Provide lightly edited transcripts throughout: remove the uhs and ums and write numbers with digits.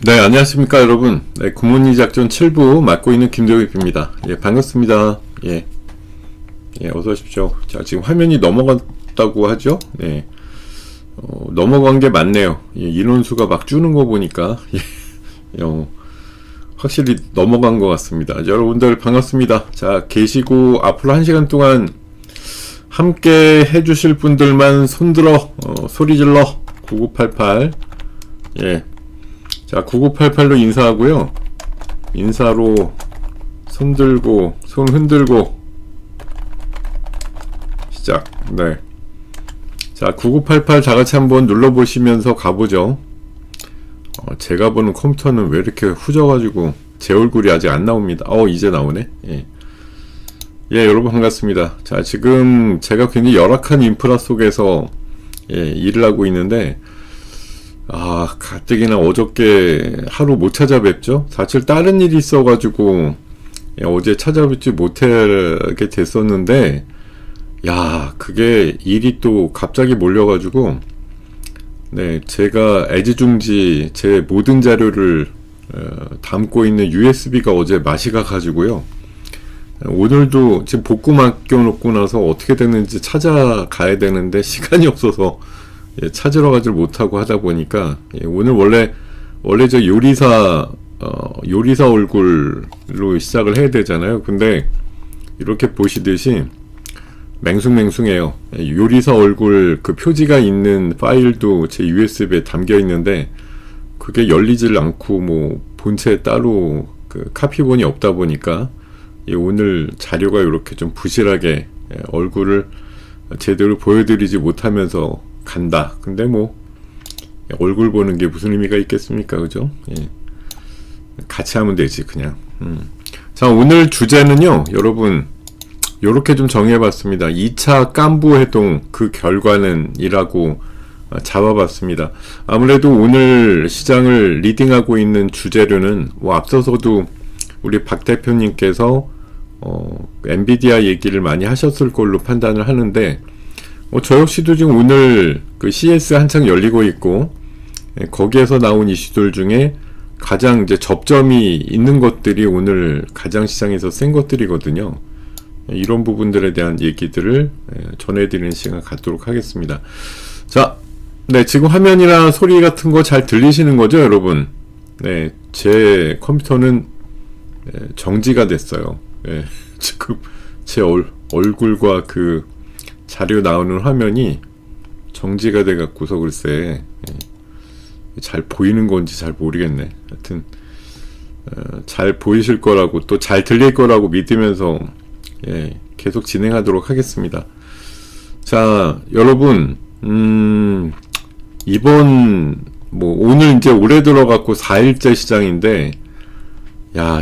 네, 안녕하십니까, 여러분. 네, 굿모닝 작전 7부 맡고 있는 김도엽입니다. 예, 반갑습니다. 예, 어서 오십시오. 자, 지금 화면이 넘어갔다고 하죠? 네, 넘어간 게 맞네요. 예, 인원수가 막 주는 거 보니까, 확실히 넘어간 것 같습니다. 여러분들 반갑습니다. 자, 계시고, 앞으로 1시간 동안 함께 해주실 분들만 손들어, 소리 질러, 9988. 예. 자, 9988로 인사하고요. 인사로 손 들고, 손 흔들고, 시작. 네. 자, 9988 다 같이 한번 눌러보시면서 가보죠. 제가 보는 컴퓨터는 왜 이렇게 후져가지고, 제 얼굴이 아직 안 나옵니다. 이제 나오네. 예. 여러분 반갑습니다. 자, 지금 제가 굉장히 열악한 인프라 속에서, 일을 하고 있는데, 가뜩이나 어저께 하루 못 찾아뵙죠? 사실 다른 일이 있어가지고 어제 찾아뵙지 못하게 됐었는데, 그게 일이 또 갑자기 몰려가지고, 네, 제가 애지중지 제 모든 자료를 담고 있는 USB가 어제 맛이 가가지고요. 오늘도 지금 복구 맡겨놓고 나서 어떻게 됐는지 찾아가야 되는데 시간이 없어서 찾으러 가질 못하고 하다 보니까, 오늘 원래 저 요리사 얼굴로 시작을 해야 되잖아요. 근데 이렇게 보시듯이 맹숭맹숭해요. 요리사 얼굴 그 표지가 있는 파일도 제 USB에 담겨 있는데 그게 열리질 않고 뭐 본체에 따로 그 카피본이 없다 보니까 오늘 자료가 이렇게 좀 부실하게 얼굴을 제대로 보여드리지 못하면서 간다. 근데 뭐 얼굴 보는 게 무슨 의미가 있겠습니까, 그죠? 같이 하면 되지 그냥. 자, 오늘 주제는요, 여러분 요렇게 좀 정해봤습니다. 2차 깐부 회동 그 결과는 이라고 잡아봤습니다. 아무래도 오늘 시장을 리딩하고 있는 주재료는 앞서서도 우리 박 대표님께서 엔비디아 얘기를 많이 하셨을 걸로 판단을 하는데, 저 역시도 지금 오늘 그 CS 한창 열리고 있고, 거기에서 나온 이슈들 중에 가장 이제 접점이 있는 것들이 오늘 가장 시장에서 센 것들이거든요. 이런 부분들에 대한 얘기들을 전해드리는 시간 갖도록 하겠습니다. 자, 네, 지금 화면이나 소리 같은 거 잘 들리시는 거죠, 여러분? 네, 제 컴퓨터는 정지가 됐어요. 지금 제 얼굴과 그 자료 나오는 화면이 정지가 돼갖고서 글쎄 잘 보이는 건지 잘 모르겠네. 하여튼 잘 보이실 거라고 또 잘 들릴 거라고 믿으면서 계속 진행하도록 하겠습니다. 자, 여러분 이번 오늘 이제 올해 들어갖고 4일째 시장인데,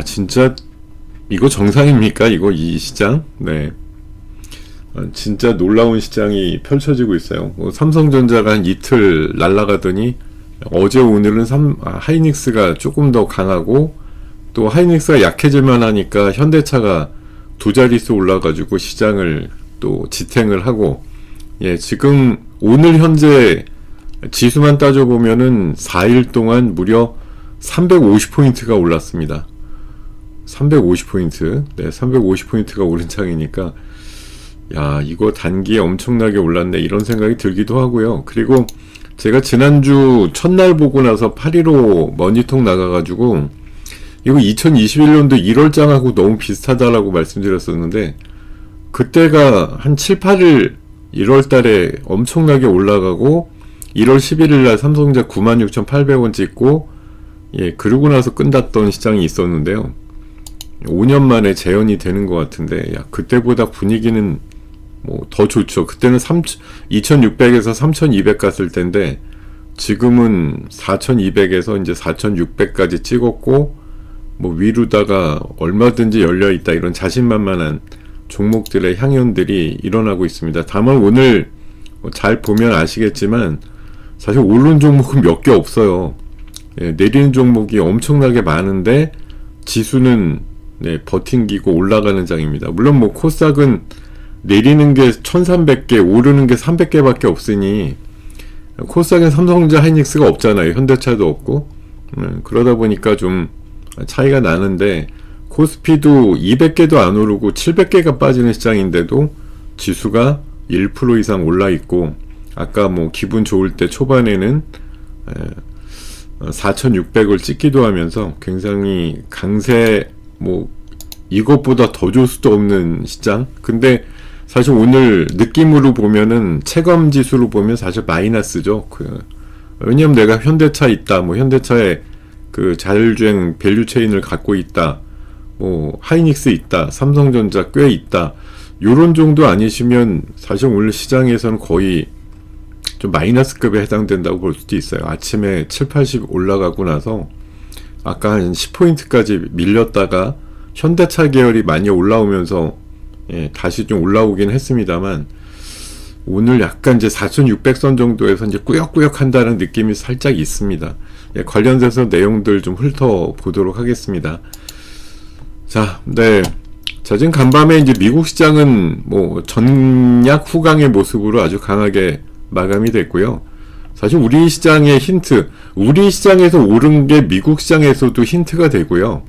진짜 이거 정상입니까? 이 시장? 네. 진짜 놀라운 시장이 펼쳐지고 있어요. 삼성전자가 한 이틀 날아가더니 어제 오늘은 하이닉스가 조금 더 강하고, 또 하이닉스가 약해질만 하니까 현대차가 두 자릿수 올라가지고 시장을 또 지탱을 하고, 지금 오늘 현재 지수만 따져보면은 4일 동안 무려 350포인트가 올랐습니다. 350포인트. 네, 350포인트가 오른 장이니까, 이거 단기에 엄청나게 올랐네, 이런 생각이 들기도 하고요. 그리고 제가 지난주 첫날 보고 나서 8.15 머니통 나가가지고, 이거 2021년도 1월장하고 너무 비슷하다라고 말씀드렸었는데, 그때가 한 7, 8일 1월달에 엄청나게 올라가고, 1월 11일날 삼성전자 96,800원 찍고, 그러고 나서 끝났던 시장이 있었는데요. 5년 만에 재현이 되는 것 같은데, 그때보다 분위기는 더 좋죠. 그때는 2,600에서 3,200 갔을 텐데, 지금은 4,200에서 이제 4,600까지 찍었고, 위로다가 얼마든지 열려있다, 이런 자신만만한 종목들의 향연들이 일어나고 있습니다. 다만 오늘 잘 보면 아시겠지만, 사실 오른 종목은 몇 개 없어요. 내리는 종목이 엄청나게 많은데, 지수는 버팅기고 올라가는 장입니다. 물론 코스닥은 내리는 게 1300개, 오르는 게 300개밖에 없으니, 코스닥엔 삼성전자, 하이닉스가 없잖아요. 현대차도 없고. 그러다 보니까 좀 차이가 나는데, 코스피도 200개도 안 오르고 700개가 빠지는 시장인데도 지수가 1% 이상 올라 있고, 아까 뭐 기분 좋을 때 초반에는 4,600을 찍기도 하면서 굉장히 강세, 뭐 이것보다 더 줄 수도 없는 시장. 근데 사실 오늘 느낌으로 보면은, 체감 지수로 보면 사실 마이너스죠. 왜냐면 내가 현대차 있다, 뭐 현대차에 그 자율주행 밸류 체인을 갖고 있다, 뭐 하이닉스 있다, 삼성전자 꽤 있다, 요런 정도 아니시면 사실 오늘 시장에서는 거의 좀 마이너스급에 해당된다고 볼 수도 있어요. 아침에 7, 80 올라가고 나서 아까 한 10포인트까지 밀렸다가 현대차 계열이 많이 올라오면서 다시 좀 올라오긴 했습니다만, 오늘 약간 이제 4,600선 정도에서 이제 꾸역꾸역 한다는 느낌이 살짝 있습니다. 관련돼서 내용들 좀 훑어보도록 하겠습니다. 자, 네. 자, 지금 간밤에 이제 미국 시장은 뭐 전약 후강의 모습으로 아주 강하게 마감이 됐고요. 사실 우리 시장의 힌트, 우리 시장에서 오른 게 미국 시장에서도 힌트가 되고요.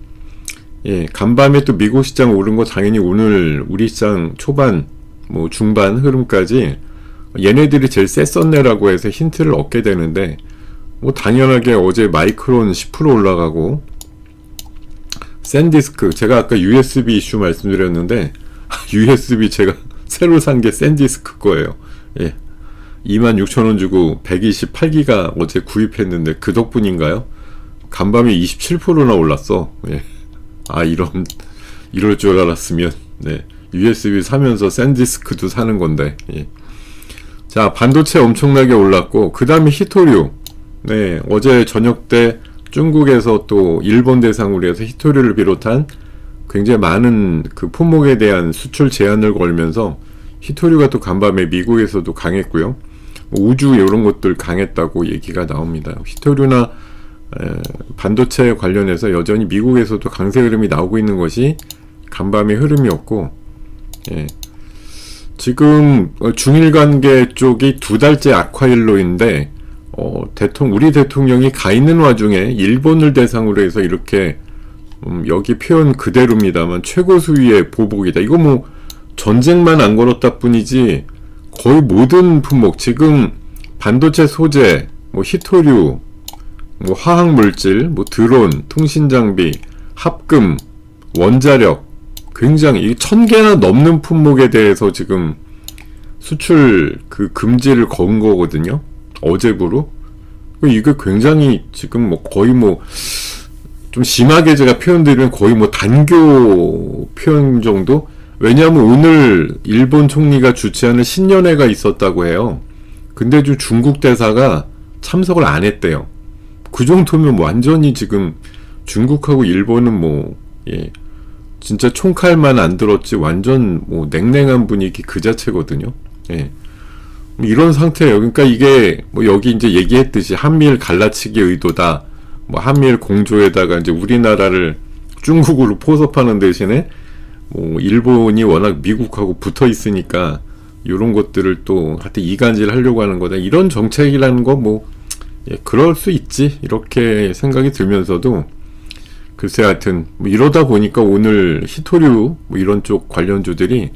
간밤에 또 미국 시장 오른 거 당연히 오늘 우리 시장 초반, 뭐 중반 흐름까지 얘네들이 제일 셌었네라고 해서 힌트를 얻게 되는데, 뭐 당연하게 어제 마이크론 10% 올라가고, 샌디스크, 제가 아까 USB 이슈 말씀드렸는데 USB 제가 새로 산 게 샌디스크 거예요. 26,000원 주고 128기가 어제 구입했는데 그 덕분인가요? 간밤에 27%나 올랐어. 이럴 줄 알았으면 USB 사면서 샌디스크도 사는 건데. 자, 반도체 엄청나게 올랐고, 그 다음에 히토류. 어제 저녁 때 중국에서 또 일본 대상으로 해서 히토류를 비롯한 굉장히 많은 그 품목에 대한 수출 제한을 걸면서 히토류가 또 간밤에 미국에서도 강했고요. 우주 이런 것들 강했다고 얘기가 나옵니다. 히토류나 반도체 관련해서 여전히 미국에서도 강세 흐름이 나오고 있는 것이 간밤의 흐름이었고, 지금 중일관계 쪽이 2달째 악화일로인데, 우리 대통령이 가 있는 와중에 일본을 대상으로 해서 이렇게 여기 표현 그대로입니다만 최고 수위의 보복이다. 이거 뭐 전쟁만 안 걸었다 뿐이지 거의 모든 품목, 지금 반도체 소재, 뭐 히토류, 뭐 화학물질, 뭐 드론, 통신장비, 합금, 원자력, 굉장히 1000개나 넘는 품목에 대해서 지금 수출 그 금지를 건 거거든요. 어제부로. 이게 굉장히 지금 뭐 거의 뭐 좀 심하게 제가 표현드리면 거의 뭐 단교 표현 정도? 왜냐하면 오늘 일본 총리가 주최하는 신년회가 있었다고 해요. 근데 좀 중국 대사가 참석을 안 했대요. 그 정도면 완전히 지금 중국하고 일본은 뭐 진짜 총칼만 안 들었지 완전 뭐 냉랭한 분위기 그 자체거든요. 이런 상태예요. 그러니까 이게 뭐 여기 이제 얘기했듯이 한미일 갈라치기 의도다. 뭐 한미일 공조에다가 이제 우리나라를 중국으로 포섭하는 대신에 뭐 일본이 워낙 미국하고 붙어 있으니까 이런 것들을 또 하여튼 이간질 하려고 하는 거다. 이런 정책이라는 거 뭐 그럴 수 있지. 이렇게 생각이 들면서도 글쎄 하여튼 뭐 이러다 보니까 오늘 히토류 뭐 이런 쪽 관련주들이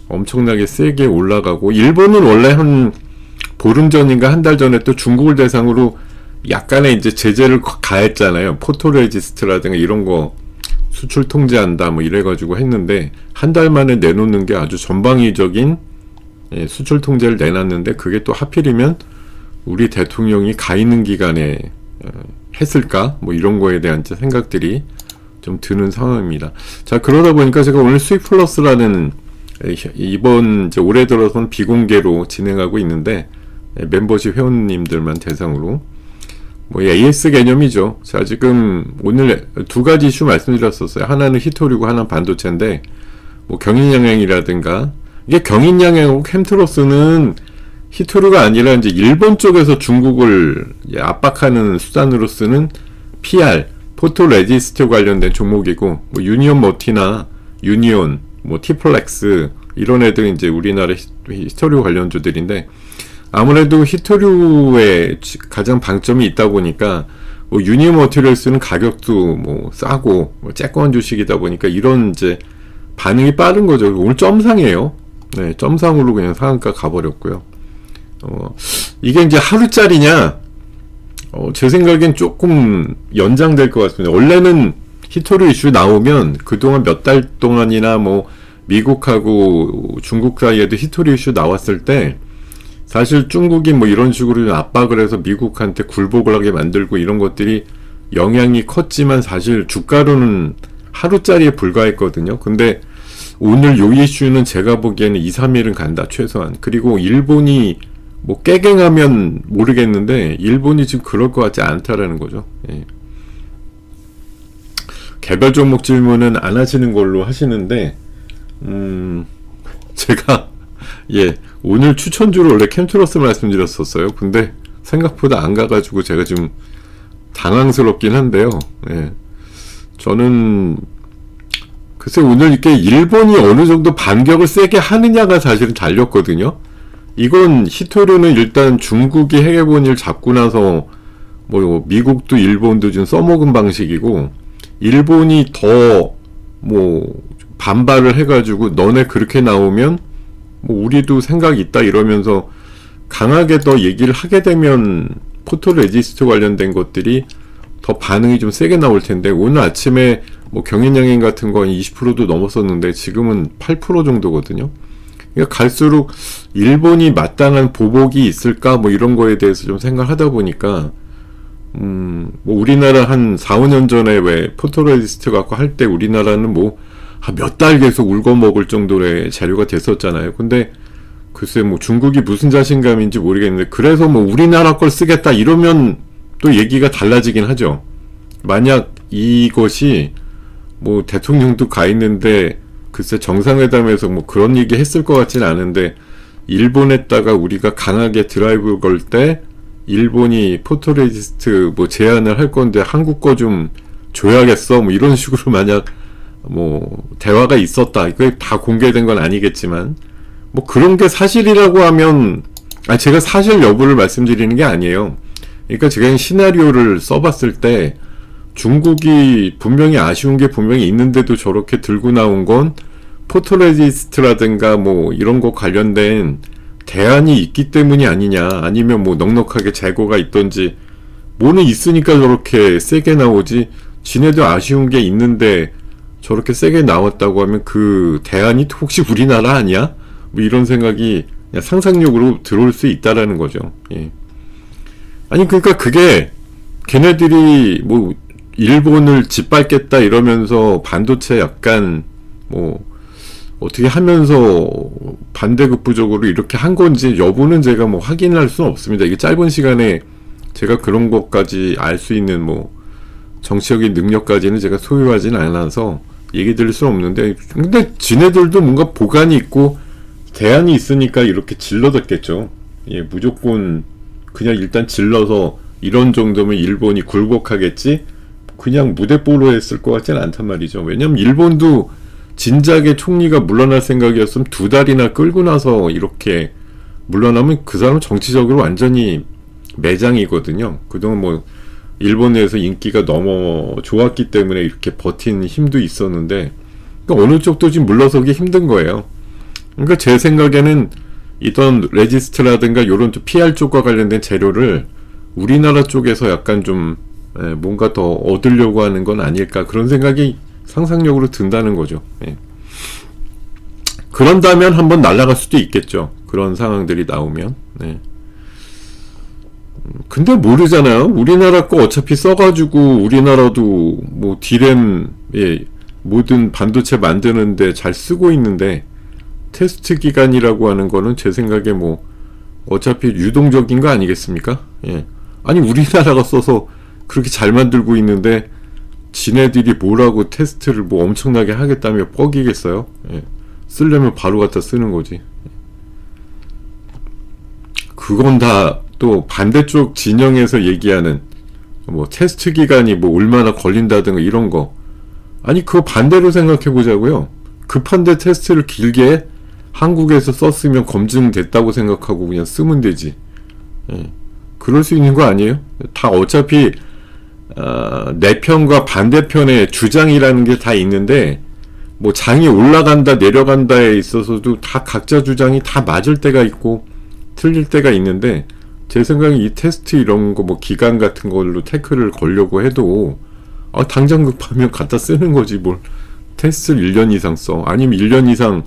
엄청나게 세게 올라가고, 일본은 원래 한 보름 전인가 한 달 전에 또 중국을 대상으로 약간의 이제 제재를 가했잖아요. 포토레지스트라든가 이런 거 수출 통제한다 뭐 이래가지고 했는데, 한 달 만에 내놓는 게 아주 전방위적인 수출 통제를 내놨는데, 그게 또 하필이면 우리 대통령이 가 있는 기간에 했을까? 뭐 이런 거에 대한 생각들이 좀 드는 상황입니다. 자, 그러다 보니까 제가 오늘 수익 플러스라는 이번 이제 올해 들어선 비공개로 진행하고 있는데, 멤버십 회원님들만 대상으로 뭐 AS 개념이죠. 자, 지금 오늘 2가지 이슈 말씀드렸었어요. 하나는 히토류고 하나는 반도체인데, 뭐 경인양행이라든가, 이게 경인양행하고 캠트로스는 히토류가 아니라 이제 일본 쪽에서 중국을 압박하는 수단으로 쓰는 PR, 포토레지스트 관련된 종목이고, 뭐 유니온 머티나 유니온, 뭐 티플렉스 이런 애들이 이제 우리나라 히토류 관련주들인데, 아무래도 히토류에 가장 방점이 있다 보니까 뭐 유니머티리얼스는 가격도 뭐 싸고 뭐 째꺼운 주식이다 보니까 이런 이제 반응이 빠른 거죠. 오늘 점상이에요. 네, 점상으로 그냥 상한가 가버렸고요. 이게 이제 하루짜리냐? 제 생각엔 조금 연장될 것 같습니다. 원래는 히토리 이슈 나오면 그동안 몇 달 동안이나 뭐 미국하고 중국 사이에도 히토리 이슈 나왔을 때 사실 중국이 뭐 이런 식으로 압박을 해서 미국한테 굴복을 하게 만들고 이런 것들이 영향이 컸지만 사실 주가로는 하루짜리에 불과했거든요. 근데 오늘 요 이슈는 제가 보기에는 2, 3일은 간다 최소한. 그리고 일본이 뭐 깨갱하면 모르겠는데 일본이 지금 그럴 것 같지 않다라는 거죠. 예. 개별 종목 질문은 안 하시는 걸로 하시는데 제가 오늘 추천주로 원래 캠트러스 말씀드렸었어요. 근데 생각보다 안 가가지고 제가 좀 당황스럽긴 한데요. 예. 저는 글쎄 오늘 이렇게 일본이 어느 정도 반격을 세게 하느냐가 사실은 달렸거든요. 이건 히토류는 일단 중국이 해결본 일 잡고 나서 뭐 미국도 일본도 좀 써먹은 방식이고 일본이 더 뭐 반발을 해가지고 너네 그렇게 나오면 뭐 우리도 생각이 있다 이러면서 강하게 더 얘기를 하게 되면 포토레지스트 관련된 것들이 더 반응이 좀 세게 나올 텐데 오늘 아침에 뭐 경인양행 같은 건 20%도 넘었었는데 지금은 8% 정도거든요. 그러니까 갈수록 일본이 마땅한 보복이 있을까 뭐 이런 거에 대해서 좀 생각하다 보니까 뭐 우리나라 한 4, 5년 전에 왜 포토레지스트 갖고 할 때 우리나라는 뭐 몇 달 계속 울고 먹을 정도의 자료가 됐었잖아요. 근데 글쎄 뭐 중국이 무슨 자신감인지 모르겠는데 그래서 뭐 우리나라 걸 쓰겠다 이러면 또 얘기가 달라지긴 하죠. 만약 이것이 뭐 대통령도 가 있는데 글쎄 정상회담에서 뭐 그런 얘기 했을 것 같지는 않은데 일본에다가 우리가 강하게 드라이브 걸 때 일본이 포토레지스트 뭐 제안을 할 건데 한국 거 좀 줘야겠어 뭐 이런 식으로 만약 뭐 대화가 있었다. 이게 다 공개된 건 아니겠지만 뭐 그런 게 사실이라고 하면 제가 사실 여부를 말씀드리는 게 아니에요. 그러니까 제가 시나리오를 써봤을 때 중국이 분명히 아쉬운 게 분명히 있는데도 저렇게 들고 나온 건 포토레지스트라든가 뭐 이런 거 관련된 대안이 있기 때문이 아니냐 아니면 뭐 넉넉하게 재고가 있던지 뭐는 있으니까 저렇게 세게 나오지 지네도 아쉬운 게 있는데 저렇게 세게 나왔다고 하면 그 대안이 혹시 우리나라 아니야? 뭐 이런 생각이 그냥 상상력으로 들어올 수 있다라는 거죠. 예. 아니 그러니까 그게 걔네들이 뭐 일본을 짓밟겠다 이러면서 반도체 약간 뭐 어떻게 하면서 반대급부적으로 이렇게 한 건지 여부는 제가 뭐 확인할 수는 없습니다. 이게 짧은 시간에 제가 그런 것까지 알 수 있는 뭐 정치적인 능력까지는 제가 소유하지는 않아서 얘기 드릴 수는 없는데 근데 지네들도 뭔가 보관이 있고 대안이 있으니까 이렇게 질러댔겠죠. 예, 무조건 그냥 일단 질러서 이런 정도면 일본이 굴복하겠지 그냥 무대뽀로 했을 것 같지는 않단 말이죠. 왜냐면 일본도 진작에 총리가 물러날 생각이었으면 2달이나 끌고 나서 이렇게 물러나면 그 사람은 정치적으로 완전히 매장이거든요. 그동안 뭐 일본 내에서 인기가 너무 좋았기 때문에 이렇게 버틴 힘도 있었는데 그러니까 어느 쪽도 지금 물러서기 힘든 거예요. 그러니까 제 생각에는 이런 레지스트라든가 이런 PR 쪽과 관련된 재료를 우리나라 쪽에서 약간 좀 뭔가 더 얻으려고 하는 건 아닐까 그런 생각이 상상력으로 든다는 거죠. 예. 그런다면 한번 날아갈 수도 있겠죠. 그런 상황들이 나오면. 네. 근데 모르잖아요. 우리나라 거 어차피 써가지고 우리나라도 뭐 디램 모든 반도체 만드는데 잘 쓰고 있는데 테스트 기간이라고 하는 거는 제 생각에 뭐 어차피 유동적인 거 아니겠습니까? 예. 아니 우리나라가 써서 그렇게 잘 만들고 있는데 지네들이 뭐라고 테스트를 뭐 엄청나게 하겠다며 뻑이겠어요? 예. 쓰려면 바로 갖다 쓰는 거지. 그건 다 또 반대쪽 진영에서 얘기하는 뭐 테스트 기간이 뭐 얼마나 걸린다든가 이런 거. 아니 그거 반대로 생각해 보자고요. 급한데 테스트를 길게 한국에서 썼으면 검증됐다고 생각하고 그냥 쓰면 되지. 예. 그럴 수 있는 거 아니에요? 다 어차피 내 편과 반대편의 주장이라는 게 다 있는데, 뭐 장이 올라간다 내려간다에 있어서도 다 각자 주장이 다 맞을 때가 있고 틀릴 때가 있는데, 제 생각에 이 테스트 이런 거 뭐 기간 같은 걸로 태클을 걸려고 해도 당장 급하면 갖다 쓰는 거지, 뭘 테스트를 1년 이상 써. 아니면 1년 이상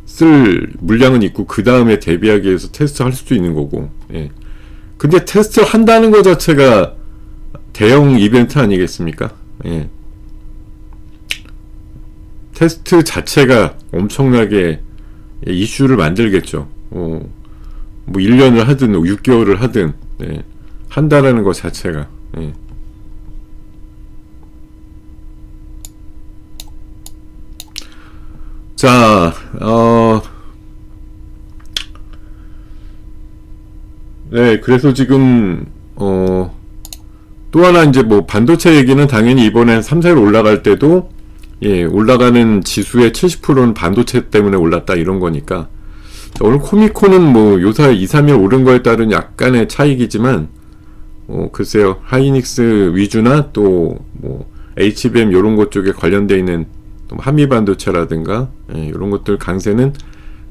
쓸 물량은 있고 그 다음에 대비하기 위해서 테스트 할 수도 있는 거고. 예. 근데 테스트를 한다는 것 자체가 대형 이벤트 아니겠습니까? 예. 테스트 자체가 엄청나게 이슈를 만들겠죠. 뭐 1년을 하든 6개월을 하든, 예. 한다라는 것 자체가. 예. 자, 네, 그래서 지금, 또 하나 이제 뭐 반도체 얘기는 당연히 이번에 3, 4일 올라갈 때도, 예, 올라가는 지수의 70%는 반도체 때문에 올랐다 이런 거니까. 자, 오늘 코미코는 뭐 요사 2, 3일 오른 거에 따른 약간의 차익이지만, 글쎄요, 하이닉스 위주나 또 뭐 HBM 요런 것 쪽에 관련되어 있는 한미 반도체라든가, 예, 이런 것들 강세는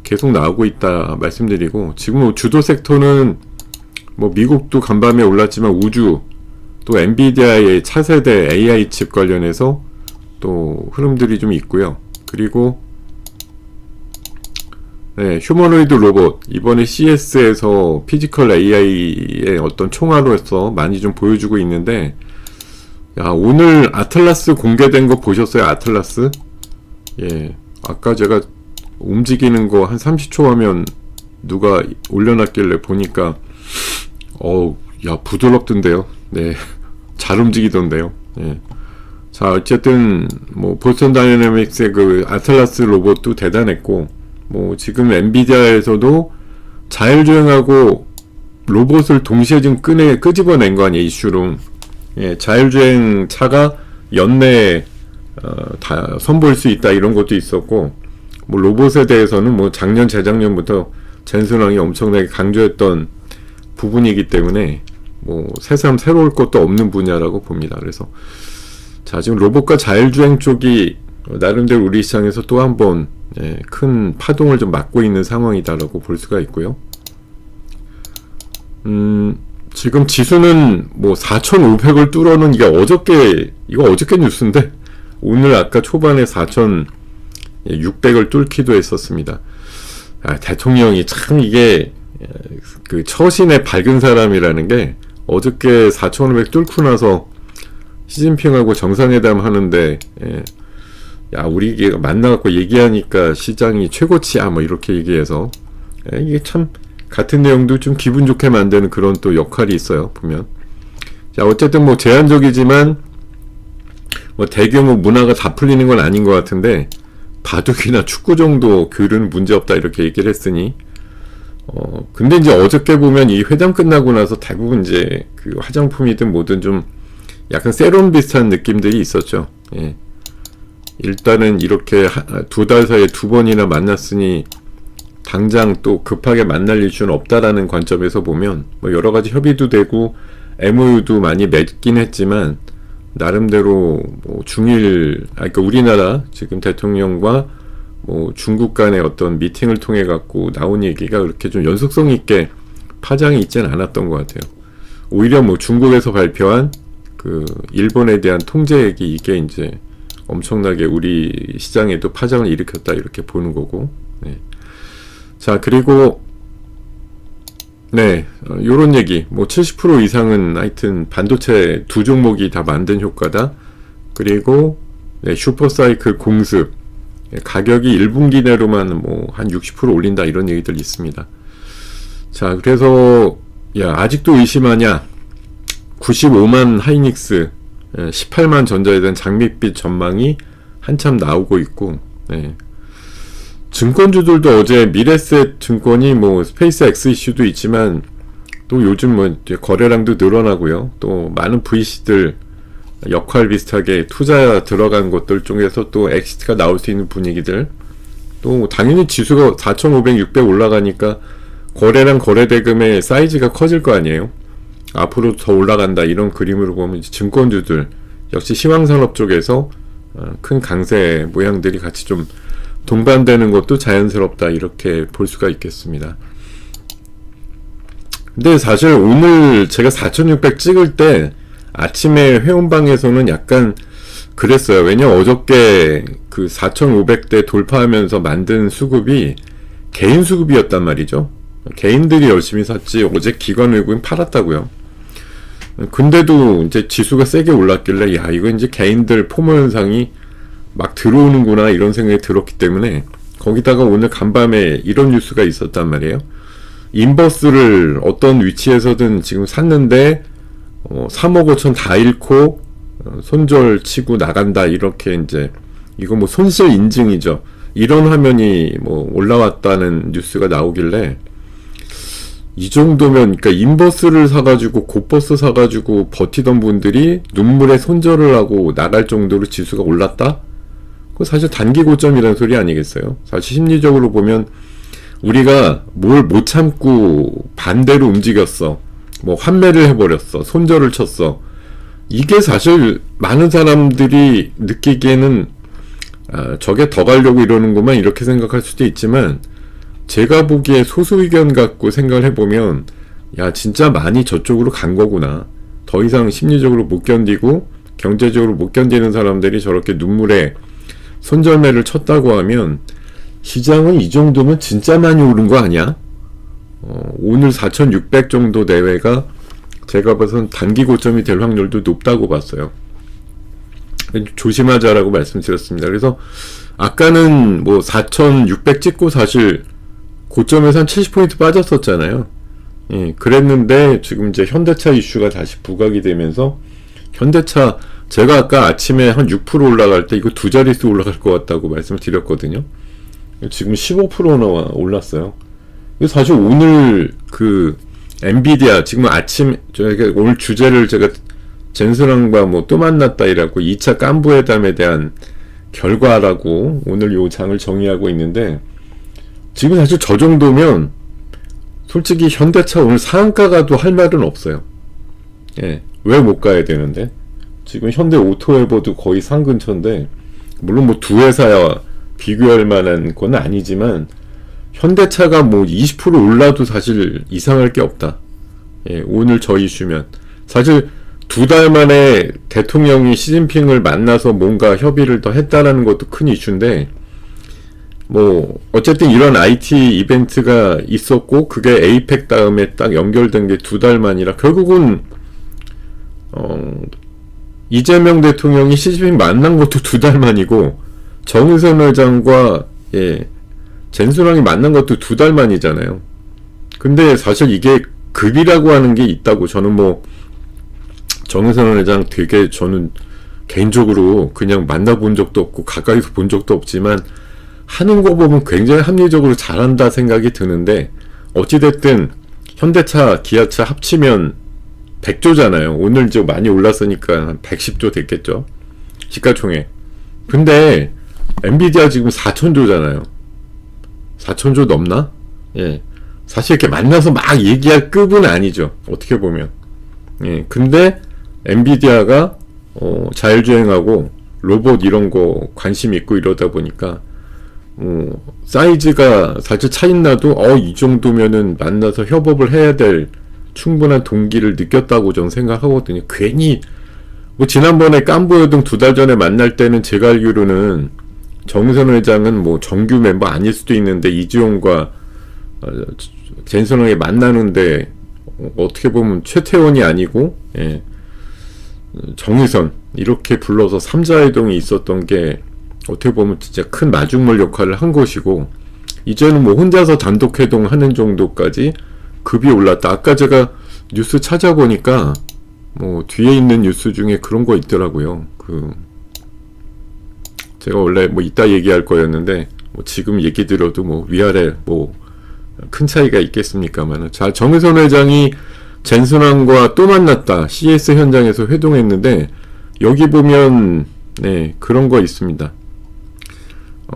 계속 나오고 있다 말씀드리고, 지금 뭐 주도 섹터는 뭐 미국도 간밤에 올랐지만 우주, 또 엔비디아의 차세대 AI 칩 관련해서 또 흐름들이 좀 있고요. 그리고 네, 휴머노이드 로봇 이번에 CES에서 피지컬 AI의 어떤 총알로서 많이 좀 보여주고 있는데, 야, 오늘 아틀라스 공개된 거 보셨어요? 아틀라스? 예, 아까 제가 움직이는 거 한 30초 하면 누가 올려놨길래 보니까 야, 부드럽던데요. 네, 잘 움직이던데요. 예. 자, 어쨌든 뭐 보스턴 다이내믹스의 그 아틀라스 로봇도 대단했고, 뭐 지금 엔비디아에서도 자율주행하고 로봇을 동시에 지금 끄집어낸 거 아니에요, 이슈로. 예, 자율주행 차가 연내에 다 선보일 수 있다 이런 것도 있었고, 뭐 로봇에 대해서는 뭐 작년 재작년부터 젠슨왕이 엄청나게 강조했던 부분이기 때문에 뭐 새삼 새로울 것도 없는 분야라고 봅니다. 그래서 자, 지금 로봇과 자율주행 쪽이 나름대로 우리 시장에서 또 한 번 큰 파동을 좀 맞고 있는 상황이다라고 볼 수가 있고요. 지금 지수는 뭐 4,500을 뚫어는 이게 어저께 뉴스인데, 오늘 아까 초반에 4,600을 뚫기도 했었습니다. 대통령이 참 이게 그 처신에 밝은 사람이라는 게, 어저께 4,500 뚫고 나서 시진핑하고 정상회담 하는데, 야, 우리 만나갖고 얘기하니까 시장이 최고치야 뭐 이렇게 얘기해서, 이게 참 같은 내용도 좀 기분 좋게 만드는 그런 또 역할이 있어요, 보면. 자, 어쨌든 뭐 제한적이지만 뭐 대규모 문화가 다 풀리는 건 아닌 것 같은데, 바둑이나 축구 정도 교류는 문제없다 이렇게 얘기를 했으니, 근데 이제 어저께 보면 이 회담 끝나고 나서 대부분 이제 그 화장품이든 뭐든 좀 약간 세론 비슷한 느낌들이 있었죠. 예. 일단은 이렇게 2달 사이에 2번이나 만났으니 당장 또 급하게 만날 이슈는 없다라는 관점에서 보면 뭐 여러 가지 협의도 되고 MOU도 많이 맺긴 했지만, 나름대로 뭐 그러니까 우리나라 지금 대통령과 뭐 중국 간의 어떤 미팅을 통해 갖고 나온 얘기가 그렇게 좀 연속성 있게 파장이 있지는 않았던 것 같아요. 오히려 뭐 중국에서 발표한 그 일본에 대한 통제 얘기, 이게 이제 엄청나게 우리 시장에도 파장을 일으켰다 이렇게 보는 거고. 네. 자, 그리고 네, 요런 얘기, 뭐 70% 이상은 하여튼 반도체 두 종목이 다 만든 효과다. 그리고 네, 슈퍼사이클 공습, 가격이 1분기 내로만 뭐 한 60% 올린다 이런 얘기들 있습니다. 자, 그래서 야, 아직도 의심하냐? 95만 하이닉스, 18만 전자에 대한 장밋빛 전망이 한참 나오고 있고, 네. 증권주들도 어제 미래셋 증권이 뭐 스페이스X 이슈도 있지만 또 요즘 뭐 거래량도 늘어나고요. 또 많은 VC들 역할 비슷하게 투자 들어간 것들 중에서 또 엑시트가 나올 수 있는 분위기들, 또 당연히 지수가 4,500, 600 올라가니까 거래량 거래 대금의 사이즈가 커질 거 아니에요. 앞으로 더 올라간다 이런 그림으로 보면 이제 증권주들 역시 시황산업 쪽에서 큰 강세 모양들이 같이 좀 동반되는 것도 자연스럽다 이렇게 볼 수가 있겠습니다. 근데 사실 오늘 제가 4600 찍을 때 아침에 회원방에서는 약간 그랬어요. 왜냐 어저께 그 4500대 돌파하면서 만든 수급이 개인 수급이었단 말이죠. 개인들이 열심히 샀지 어제 기관 외국인 팔았다고요. 근데도 이제 지수가 세게 올랐길래 야 이거 이제 개인들 포모 현상이 막 들어오는구나 이런 생각이 들었기 때문에 거기다가 오늘 간밤에 이런 뉴스가 있었단 말이에요. 인버스를 어떤 위치에서든 지금 샀는데 3억 5천 다 잃고 손절 치고 나간다 이렇게 이제 이거 뭐 손실 인증이죠. 이런 화면이 뭐 올라왔다는 뉴스가 나오길래 이 정도면 그러니까 인버스를 사가지고 곧버스 사가지고 버티던 분들이 눈물에 손절을 하고 나갈 정도로 지수가 올랐다? 그거 사실 단기 고점이라는 소리 아니겠어요? 사실 심리적으로 보면 우리가 뭘 못 참고 반대로 움직였어. 뭐 환매를 해버렸어. 손절을 쳤어. 이게 사실 많은 사람들이 느끼기에는 저게 더 가려고 이러는구만 이렇게 생각할 수도 있지만 제가 보기에 소수 의견 갖고 생각을 해보면 야 진짜 많이 저쪽으로 간 거구나. 더 이상 심리적으로 못 견디고 경제적으로 못 견디는 사람들이 저렇게 눈물에 손절매를 쳤다고 하면 시장은 이 정도면 진짜 많이 오른 거 아니야? 오늘 4600 정도 내외가 제가 봐선 단기 고점이 될 확률도 높다고 봤어요. 조심하자라고 말씀드렸습니다. 그래서 아까는 뭐 4600 찍고 사실 고점에서 한 70포인트 빠졌었잖아요. 예, 그랬는데 지금 이제 현대차 이슈가 다시 부각이 되면서 현대차 제가 아까 아침에 한 6% 올라갈 때 이거 두 자릿수 올라갈 것 같다고 말씀을 드렸거든요. 지금 15%나 올랐어요. 사실 오늘 그 엔비디아 지금 아침 저희가 오늘 주제를 제가 젠슨왕과 뭐 또 만났다 이라고 2차 깐부회담에 대한 결과라고 오늘 요 장을 정의하고 있는데 지금 사실 저 정도면 솔직히 현대차 오늘 상한가 가도 할 말은 없어요. 예, 왜 못 가야 되는데 지금 현대 오토에버도 거의 상 근처인데 물론 뭐 두 회사야 비교할 만한 건 아니지만 현대차가 뭐 20% 올라도 사실 이상할 게 없다. 예, 오늘 저 이슈면 사실 두 달 만에 대통령이 시진핑을 만나서 뭔가 협의를 더 했다라는 것도 큰 이슈인데 뭐 어쨌든 이런 IT 이벤트가 있었고 그게 에이펙 다음에 딱 연결된 게 두 달 만이라 결국은 이재명 대통령이 시진핑 만난 것도 두 달 만이고 정의선 회장과 젠슨왕이 만난 것도 두 달 만이잖아요. 근데 사실 이게 급이라고 하는 게 있다고 저는 뭐 정의선 회장 되게 저는 개인적으로 그냥 만나본 적도 없고 가까이서 본 적도 없지만 하는 거 보면 굉장히 합리적으로 잘한다 생각이 드는데 어찌됐든 현대차, 기아차 합치면 100조잖아요. 오늘 이제 많이 올랐으니까 한 110조 됐겠죠. 시가총액. 근데 엔비디아 지금 4천조잖아요. 4천조 넘나? 예. 사실 이렇게 만나서 막 얘기할 급은 아니죠. 어떻게 보면. 예. 근데 엔비디아가 자율주행하고 로봇 이런 거 관심 있고 이러다 보니까 사이즈가 사실 차이나도 이 정도면은 만나서 협업을 해야 될 충분한 동기를 느꼈다고 저는 생각하거든요. 괜히 뭐 지난번에 깐부여등 두 달 전에 만날 때는 제가 알기로는 정의선 회장은 뭐 정규 멤버 아닐 수도 있는데 이지용과 젠슨왕이 만나는데 어떻게 보면 최태원이 아니고 정의선 이렇게 불러서 3자회동이 있었던 게 어떻게 보면 진짜 큰 마중물 역할을 한 것이고 이제는 뭐 혼자서 단독 회동하는 정도까지 급이 올랐다. 아까 제가 뉴스 찾아보니까 뭐 뒤에 있는 뉴스 중에 그런 거 있더라고요. 제가 원래 뭐 이따 얘기할 거였는데 뭐 지금 얘기 들어도 뭐 위아래 뭐 큰 차이가 있겠습니까만 자 정의선 회장이 젠슨왕과 또 만났다. CS 현장에서 회동했는데 여기 보면 그런 거 있습니다.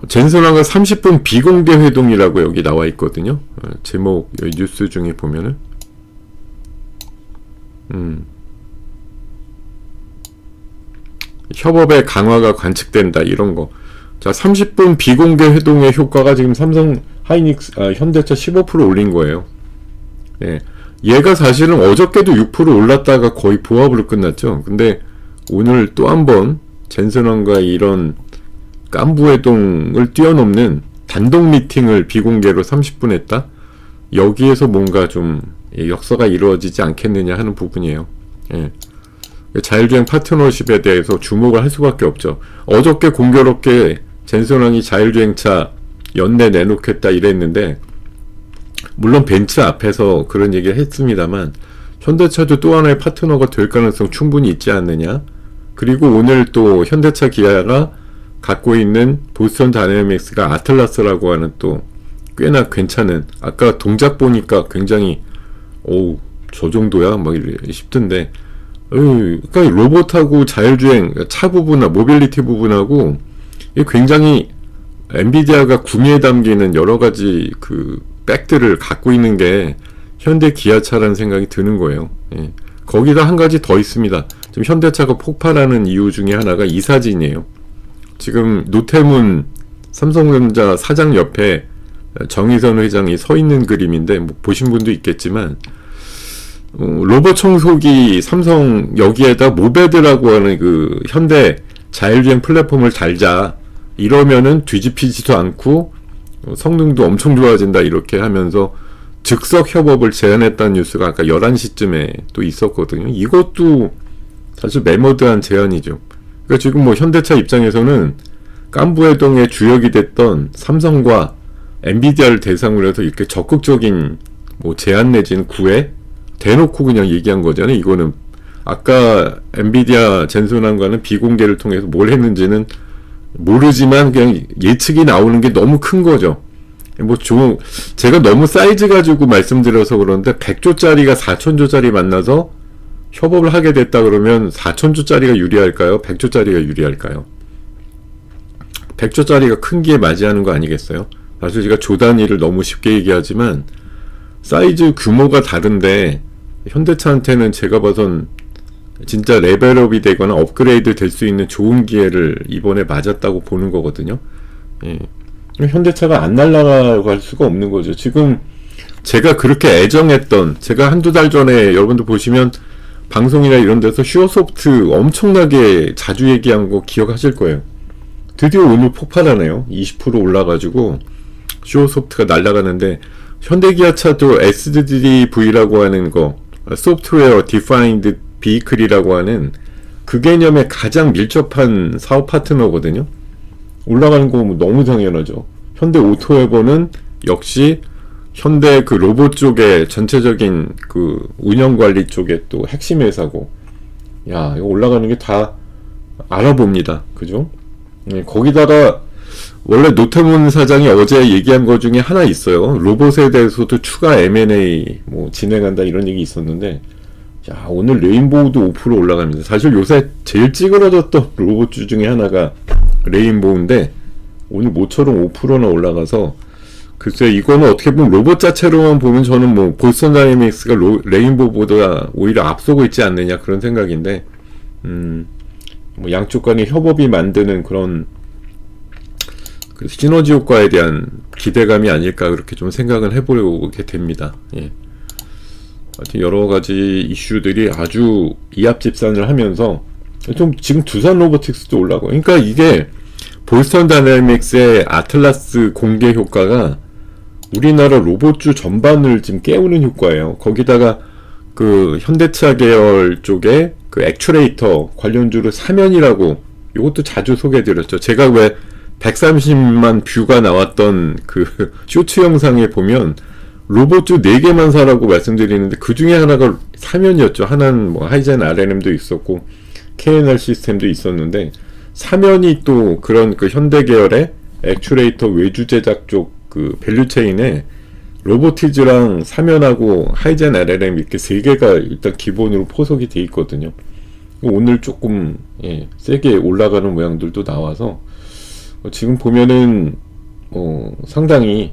젠슨왕과 30분 비공개 회동이라고 여기 나와 있거든요. 제목 여기 뉴스 중에 보면은 협업의 강화가 관측된다 이런 거. 자, 30분 비공개 회동의 효과가 지금 삼성 현대차 15% 올린 거예요. 예. 얘가 사실은 어저께도 6% 올랐다가 거의 보합으로 끝났죠. 근데 오늘 또 한 번 젠슨왕과 이런 깐부회동을 뛰어넘는 단독 미팅을 비공개로 30분 했다? 여기에서 뭔가 좀 역사가 이루어지지 않겠느냐 하는 부분이에요. 예. 자율주행 파트너십에 대해서 주목을 할 수밖에 없죠. 어저께 공교롭게 젠슨왕이 자율주행차 연내 내놓겠다 이랬는데, 물론 벤츠 앞에서 그런 얘기를 했습니다만 현대차도 또 하나의 파트너가 될 가능성 충분히 있지 않느냐. 그리고 오늘 또 현대차 기아가 갖고 있는 보스턴 다이내믹스가 아틀라스라고 하는 또 꽤나 괜찮은, 아까 동작 보니까 굉장히 저 정도야 막 싶던데, 그러니까 로봇하고 자율주행 차 부분하 모빌리티 부분하고 굉장히 엔비디아가 구미에 담기는 여러 가지 그 백들을 갖고 있는 게 현대 기아차라는 생각이 드는 거예요. 예. 거기다 한 가지 더 있습니다. 지금 현대차가 폭발하는 이유 중에 하나가 이 사진이에요. 지금 노태문 삼성전자 사장 옆에 정의선 회장이 서 있는 그림인데, 뭐 보신 분도 있겠지만, 로봇 청소기 삼성 여기에다 모베드라고 하는 그 현대 자율주행 플랫폼을 달자. 이러면은 뒤집히지도 않고 성능도 엄청 좋아진다 이렇게 하면서 즉석 협업을 제안했다는 뉴스가 아까 11시쯤에 또 있었거든요. 이것도 사실 매머드한 제안이죠. 그러니까 지금 뭐 현대차 입장에서는 깐부회동의 주역이 됐던 삼성과 엔비디아를 대상으로 해서 이렇게 적극적인 뭐 제안 내지는 구애 대놓고 그냥 얘기한 거잖아요. 이거는 아까 엔비디아 젠슨왕과는 비공개를 통해서 뭘 했는지는 모르지만 그냥 예측이 나오는 게 너무 큰 거죠. 뭐 제가 너무 사이즈 가지고 말씀드려서 그런데 100조짜리가 4천조짜리 만나서 협업을 하게 됐다 그러면 4천조짜리가 유리할까요? 100조짜리가 유리할까요? 100조짜리가 큰 기에 맞이하는 거 아니겠어요? 사실 제가 조 단위를 너무 쉽게 얘기하지만 사이즈 규모가 다른데 현대차한테는 제가 봐선 진짜 레벨업이 되거나 업그레이드 될 수 있는 좋은 기회를 이번에 맞았다고 보는 거거든요. 예. 현대차가 안 날아갈 수가 없는 거죠. 지금 제가 그렇게 애정했던, 제가 한두 달 전에 여러분들 보시면 방송이나 이런 데서 슈어소프트 엄청나게 자주 얘기한 거 기억하실 거예요. 드디어 오늘 폭발하네요. 20% 올라가지고 슈어소프트가 날아가는데, 현대기아차도 SDV라고 하는 거, 소프트웨어 디파인드 비클이라고 하는 그 개념에 가장 밀접한 사업 파트너거든요. 올라가는 거 너무 당연하죠. 현대 오토웨버는 역시 현대 그 로봇 쪽에 전체적인 그 운영 관리 쪽에 또 핵심 회사고, 야, 이거 올라가는 게 다 알아봅니다. 그죠? 거기다가 원래 노태문 사장이 어제 얘기한 것 중에 하나 있어요. 로봇에 대해서도 추가 M&A 뭐 진행한다 이런 얘기 있었는데, 야, 오늘 레인보우도 5% 올라갑니다. 사실 요새 제일 찌그러졌던 로봇주 중에 하나가 레인보우인데 오늘 모처럼 5%나 올라가서, 글쎄 이거는 어떻게 보면 로봇 자체로만 보면 저는 뭐 보스턴 다이내믹스가 레인보우보다 오히려 앞서고 있지 않느냐 그런 생각인데, 뭐 양쪽 간의 협업이 만드는 그런 그 시너지 효과에 대한 기대감이 아닐까 그렇게 좀 생각을 해보게 됩니다. 예. 하여튼 여러 가지 이슈들이 아주 이합집산을 하면서 좀 지금 두산 로보틱스도 올라가고, 그러니까 이게 보스턴 다이내믹스의 아틀라스 공개 효과가 우리나라 로봇주 전반을 지금 깨우는 효과예요. 거기다가 그 현대차 계열 쪽에 그 액추레이터 관련주로 사면이라고, 이것도 자주 소개해드렸죠. 제가 왜 130만 뷰가 나왔던 그 쇼츠 영상에 보면 로봇주 4개만 사라고 말씀드리는데 그 중에 하나가 사면이었죠. 하나는 뭐 하이젠 RNM도 있었고 KNR 시스템도 있었는데, 사면이 또 그런 그 현대 계열의 액추레이터 외주 제작 쪽 그 밸류체인에 로보티즈랑 사면하고 하이젠 RNM 이렇게 3개가 일단 기본으로 포석이 돼 있거든요. 오늘 조금 세게 올라가는 모양들도 나와서 지금 보면은 상당히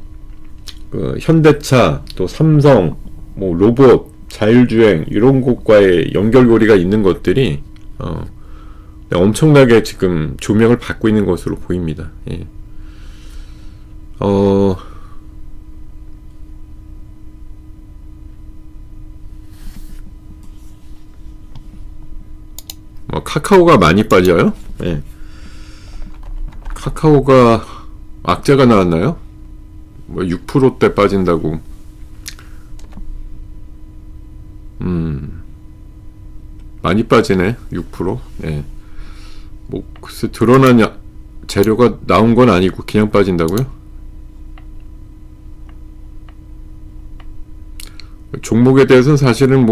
그 현대차 또 삼성 뭐 로봇 자율주행 이런 것과의 연결고리가 있는 것들이 엄청나게 지금 조명을 받고 있는 것으로 보입니다. 예. 카카오가 많이 빠져요? 예. 카카오가 악재가 나왔나요? 6%대 빠진다고. 많이 빠지네. 6%. 예. 글쎄 드러난 재료가 나온 건 아니고 그냥 빠진다고요? 종목에 대해서는 사실은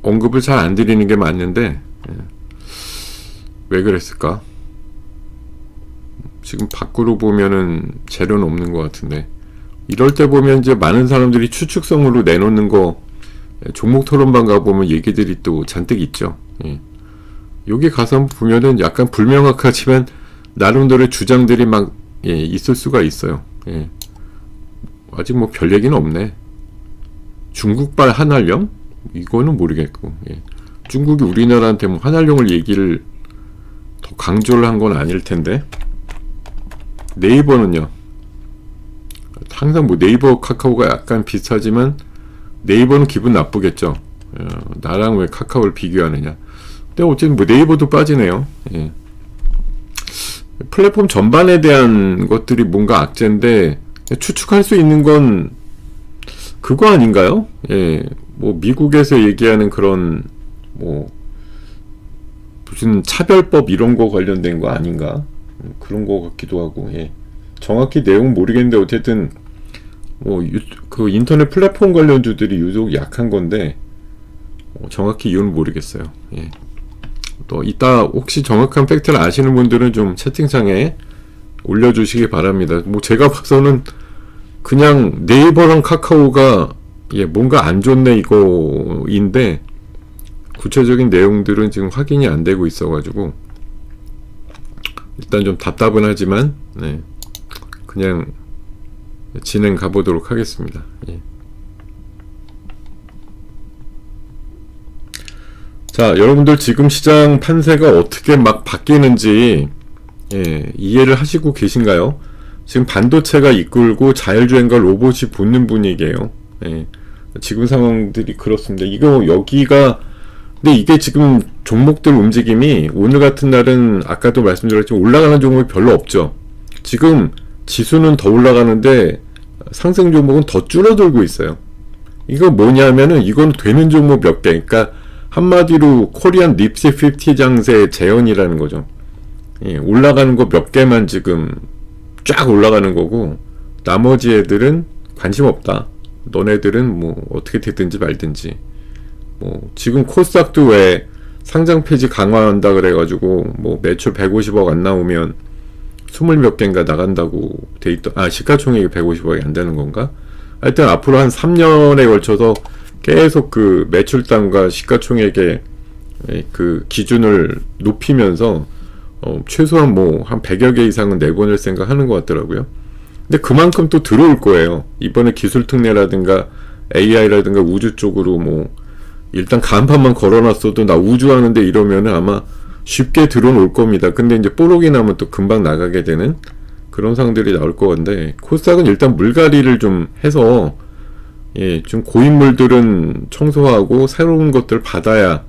언급을 잘 안 드리는 게 맞는데, 예. 왜 그랬을까? 지금 밖으로 보면은 재료는 없는 것 같은데, 이럴 때 보면 이제 많은 사람들이 추측성으로 내놓는 거, 종목 토론방 가보면 얘기들이 또 잔뜩 있죠. 예. 여기 가서 한번 보면은 약간 불명확하지만 나름대로의 주장들이 막 있을 수가 있어요. 예. 아직 별 얘기는 없네. 중국발 한알령? 이거는 모르겠고, 예. 중국이 우리나라한테 한알령을 얘기를 더 강조를 한 건 아닐 텐데. 네이버는요. 항상 네이버 카카오가 약간 비슷하지만 네이버는 기분 나쁘겠죠. 나랑 왜 카카오를 비교하느냐. 근데 어쨌든 네이버도 빠지네요. 예. 플랫폼 전반에 대한 것들이 뭔가 악재인데 추측할 수 있는 건 그거 아닌가요? 예. 미국에서 얘기하는 그런 무슨 차별법 이런 거 관련된 거 아닌가? 그런 거 같기도 하고. 예. 정확히 내용은 모르겠는데 어쨌든 그 인터넷 플랫폼 관련주들이 유독 약한 건데 정확히 이유는 모르겠어요. 예. 또 이따 혹시 정확한 팩트를 아시는 분들은 좀 채팅창에 올려주시기 바랍니다. 제가 봐서는 그냥 네이버랑 카카오가 뭔가 안 좋네 이거인데 구체적인 내용들은 지금 확인이 안 되고 있어가지고 일단 좀 답답은 하지만 네. 그냥 진행 가보도록 하겠습니다. 예. 자, 여러분들 지금 시장 판세가 어떻게 막 바뀌는지 이해를 하시고 계신가요? 지금 반도체가 이끌고 자율주행과 로봇이 붙는 분위기예요. 예. 지금 상황들이 그렇습니다. 근데 이게 지금 종목들 움직임이 오늘 같은 날은 아까도 말씀드렸지만 올라가는 종목이 별로 없죠. 지금 지수는 더 올라가는데 상승 종목은 더 줄어들고 있어요. 이거 뭐냐면은 이건 되는 종목 몇 개. 그러니까 한마디로 코리안 닙시 50 장세 재현이라는 거죠. 예, 올라가는 거 몇 개만 지금 쫙 올라가는 거고 나머지 애들은 관심 없다. 너네들은 어떻게 되든지 말든지. 지금 코스닥도 왜 상장 폐지 강화한다 그래가지고 매출 150억 안 나오면 20몇 개인가 나간다고 돼 있던, 시가총액이 150억이 안 되는 건가? 하여튼 앞으로 한 3년에 걸쳐서 계속 그 매출당과 시가총액의 그 기준을 높이면서 최소한 한 100여 개 이상은 내보낼 생각 하는 것 같더라고요. 근데 그만큼 또 들어올 거예요. 이번에 기술특례라든가 AI라든가 우주 쪽으로 일단 간판만 걸어놨어도 나 우주 하는데 이러면은 아마 쉽게 들어올 겁니다. 근데 이제 뽀록이 나면 또 금방 나가게 되는 그런 상황들이 나올 것 같은데 코스닥은 일단 물갈이를 좀 해서 좀 고인물들은 청소하고 새로운 것들 받아야,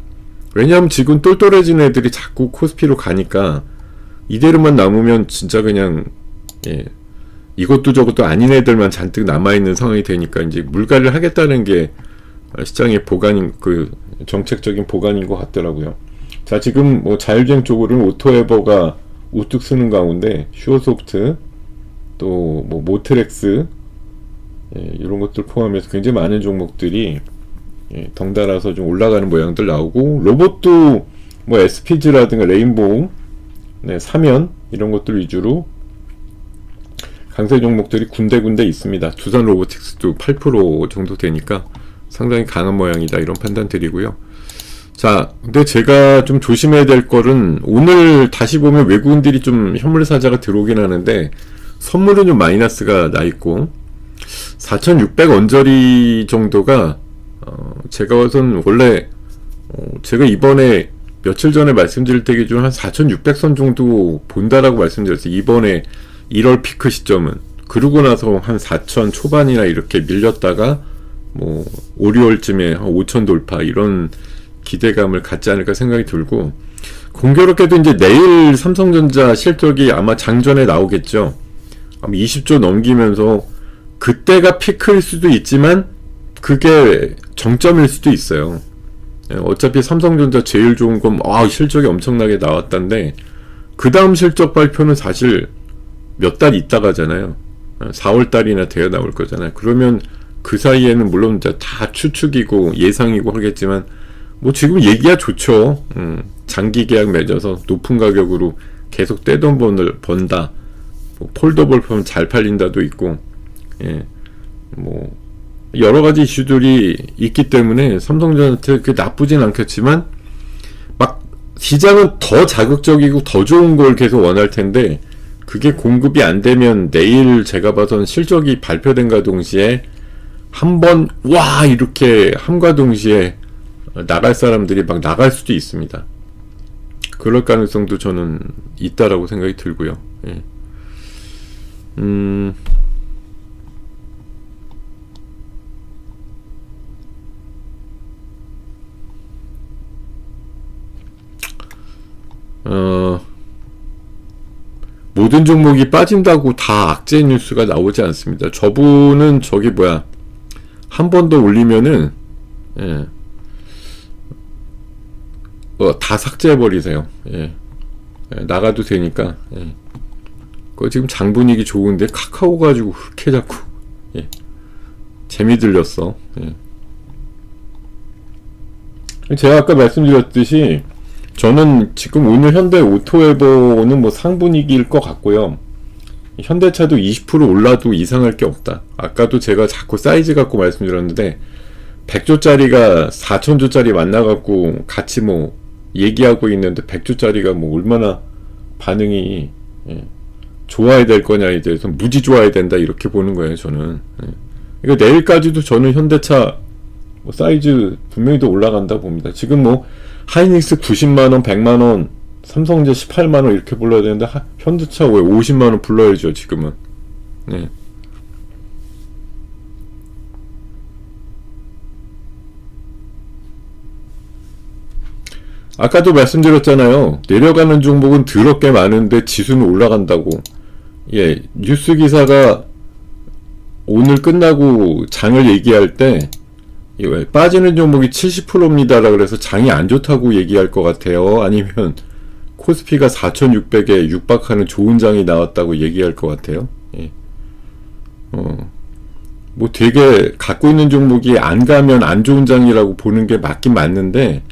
왜냐하면 지금 똘똘해진 애들이 자꾸 코스피로 가니까 이대로만 남으면 진짜 그냥 이것도 저것도 아닌 애들만 잔뜩 남아있는 상황이 되니까 이제 물갈이를 하겠다는 게 시장의 정책적인 보관인 것 같더라고요. 자, 지금 자율주행 쪽으로는 오토에버가 우뚝 쓰는 가운데 슈어소프트 또 모트렉스 이런 것들 포함해서 굉장히 많은 종목들이 덩달아서 좀 올라가는 모양들 나오고, 로봇도 SPG라든가 레인보우, 사면 이런 것들 위주로 강세 종목들이 군데군데 있습니다. 두산 로보틱스도 8% 정도 되니까 상당히 강한 모양이다 이런 판단 드리고요. 자, 근데 제가 좀 조심해야 될 거는 오늘 다시 보면 외국인들이 좀 현물사자가 들어오긴 하는데 선물은 좀 마이너스가 나 있고 4,600 언저리 정도가 제가 봐선 원래 제가 이번에 며칠 전에 말씀드릴 때 기준 한 4,600선 정도 본다라고 말씀드렸어요. 이번에 1월 피크 시점은. 그러고 나서 한 4,000 초반이나 이렇게 밀렸다가 뭐 5, 6월쯤에 한 5,000 돌파 이런 기대감을 갖지 않을까 생각이 들고, 공교롭게도 이제 내일 삼성전자 실적이 아마 장전에 나오겠죠. 아마 20조 넘기면서 그때가 피크일 수도 있지만 그게 정점일 수도 있어요. 어차피 삼성전자 제일 좋은 건 실적이 엄청나게 나왔다는데 그 다음 실적 발표는 사실 몇 달 있다가잖아요. 4월달이나 돼야 나올 거잖아요. 그러면 그 사이에는 물론 다 추측이고 예상이고 하겠지만 뭐 지금 얘기야 좋죠. 장기 계약 맺어서 높은 가격으로 계속 떼돈 번다. 뭐 폴더블 폰 잘 팔린다도 있고, 뭐 여러 가지 이슈들이 있기 때문에 삼성전자한테 그게 나쁘진 않겠지만 막 시장은 더 자극적이고 더 좋은 걸 계속 원할 텐데 그게 공급이 안 되면 내일 제가 봐선 실적이 발표된과 동시에 한번 이렇게 함과 동시에 나갈 사람들이 막 나갈 수도 있습니다. 그럴 가능성도 저는 있다라고 생각이 들고요. 모든 종목이 빠진다고 다 악재 뉴스가 나오지 않습니다. 저분은 한 번 더 올리면은 다 삭제해버리세요. 나가도 되니까. 그거 지금 장 분위기 좋은데 카카오 가지고 그렇게 자꾸 재미 들렸어. 제가 아까 말씀드렸듯이 저는 지금 오늘 현대 오토에버는 뭐 상분위기일 것 같고요. 현대차도 20% 올라도 이상할 게 없다. 아까도 제가 자꾸 사이즈 갖고 말씀드렸는데 100조짜리가 4,000조짜리 만나갖고 같이 뭐 얘기하고 있는데 100조짜리가 뭐 얼마나 반응이 좋아야 될 거냐에 대해서 무지 좋아야 된다 이렇게 보는 거예요. 저는. 그러니까 내일까지도 저는 현대차 뭐 사이즈 분명히 더 올라간다 봅니다. 지금 뭐 하이닉스 90만원, 100만원, 삼성전자 18만원 이렇게 불러야 되는데 현대차 왜 50만원 불러야죠 지금은. 아까도 말씀드렸잖아요. 내려가는 종목은 더럽게 많은데 지수는 올라간다고. 뉴스 기사가 오늘 끝나고 장을 얘기할 때 빠지는 종목이 70%입니다. 그래서 장이 안 좋다고 얘기할 것 같아요. 아니면 코스피가 4,600에 육박하는 좋은 장이 나왔다고 얘기할 것 같아요. 뭐 되게 갖고 있는 종목이 안 가면 안 좋은 장이라고 보는 게 맞긴 맞는데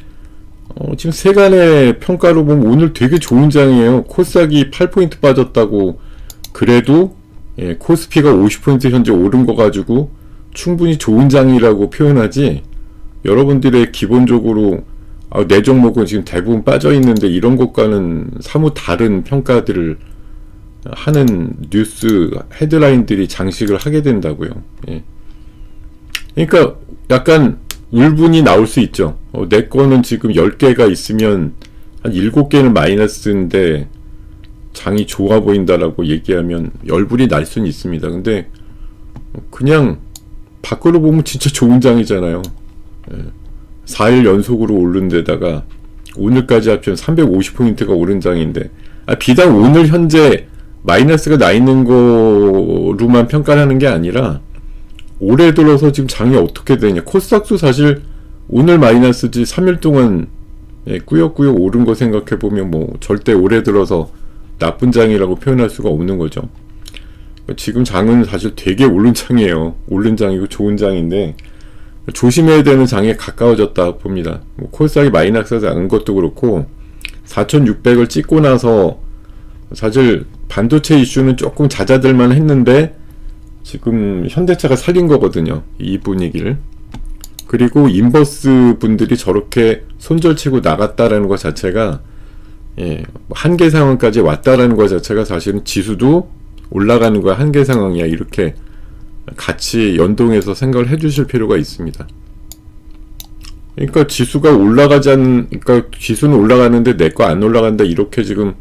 지금 세간의 평가로 보면 오늘 되게 좋은 장이에요. 코스닥이 8포인트 빠졌다고 그래도 코스피가 50포인트 현재 오른 거 가지고 충분히 좋은 장이라고 표현하지, 여러분들의 기본적으로 내 종목은 지금 대부분 빠져있는데 이런 것과는 사뭇 다른 평가들을 하는 뉴스 헤드라인들이 장식을 하게 된다고요. 그러니까 약간 울분이 나올 수 있죠. 내 거는 지금 10개가 있으면 한 7개는 마이너스인데 장이 좋아 보인다라고 얘기하면 열불이 날 수는 있습니다. 근데 그냥 밖으로 보면 진짜 좋은 장이잖아요. 4일 연속으로 오른 데다가 오늘까지 합치면 350포인트가 오른 장인데 비단 오늘 현재 마이너스가 나 있는 거로만 평가를 하는 게 아니라 올해 들어서 지금 장이 어떻게 되냐. 코스닥도 사실 오늘 마이너스지 3일 동안 꾸역꾸역 오른 거 생각해보면 뭐 절대 올해 들어서 나쁜 장이라고 표현할 수가 없는 거죠. 지금 장은 사실 되게 오른 장이에요. 오른 장이고 좋은 장인데 조심해야 되는 장에 가까워졌다 봅니다. 뭐 코스닥이 마이너스가 난 것도 그렇고 4,600을 찍고 나서 사실 반도체 이슈는 조금 잦아들만 했는데 지금 현대차가 살린 거거든요. 이 분위기를. 그리고 인버스 분들이 저렇게 손절치고 나갔다라는 것 자체가 한계 상황까지 왔다라는 것 자체가 사실은 지수도 올라가는 거야 한계 상황이야 이렇게 같이 연동해서 생각을 해주실 필요가 있습니다. 그러니까 지수가 올라가지 않, 그러니까 지수는 올라가는데 내 거 안 올라간다 이렇게 지금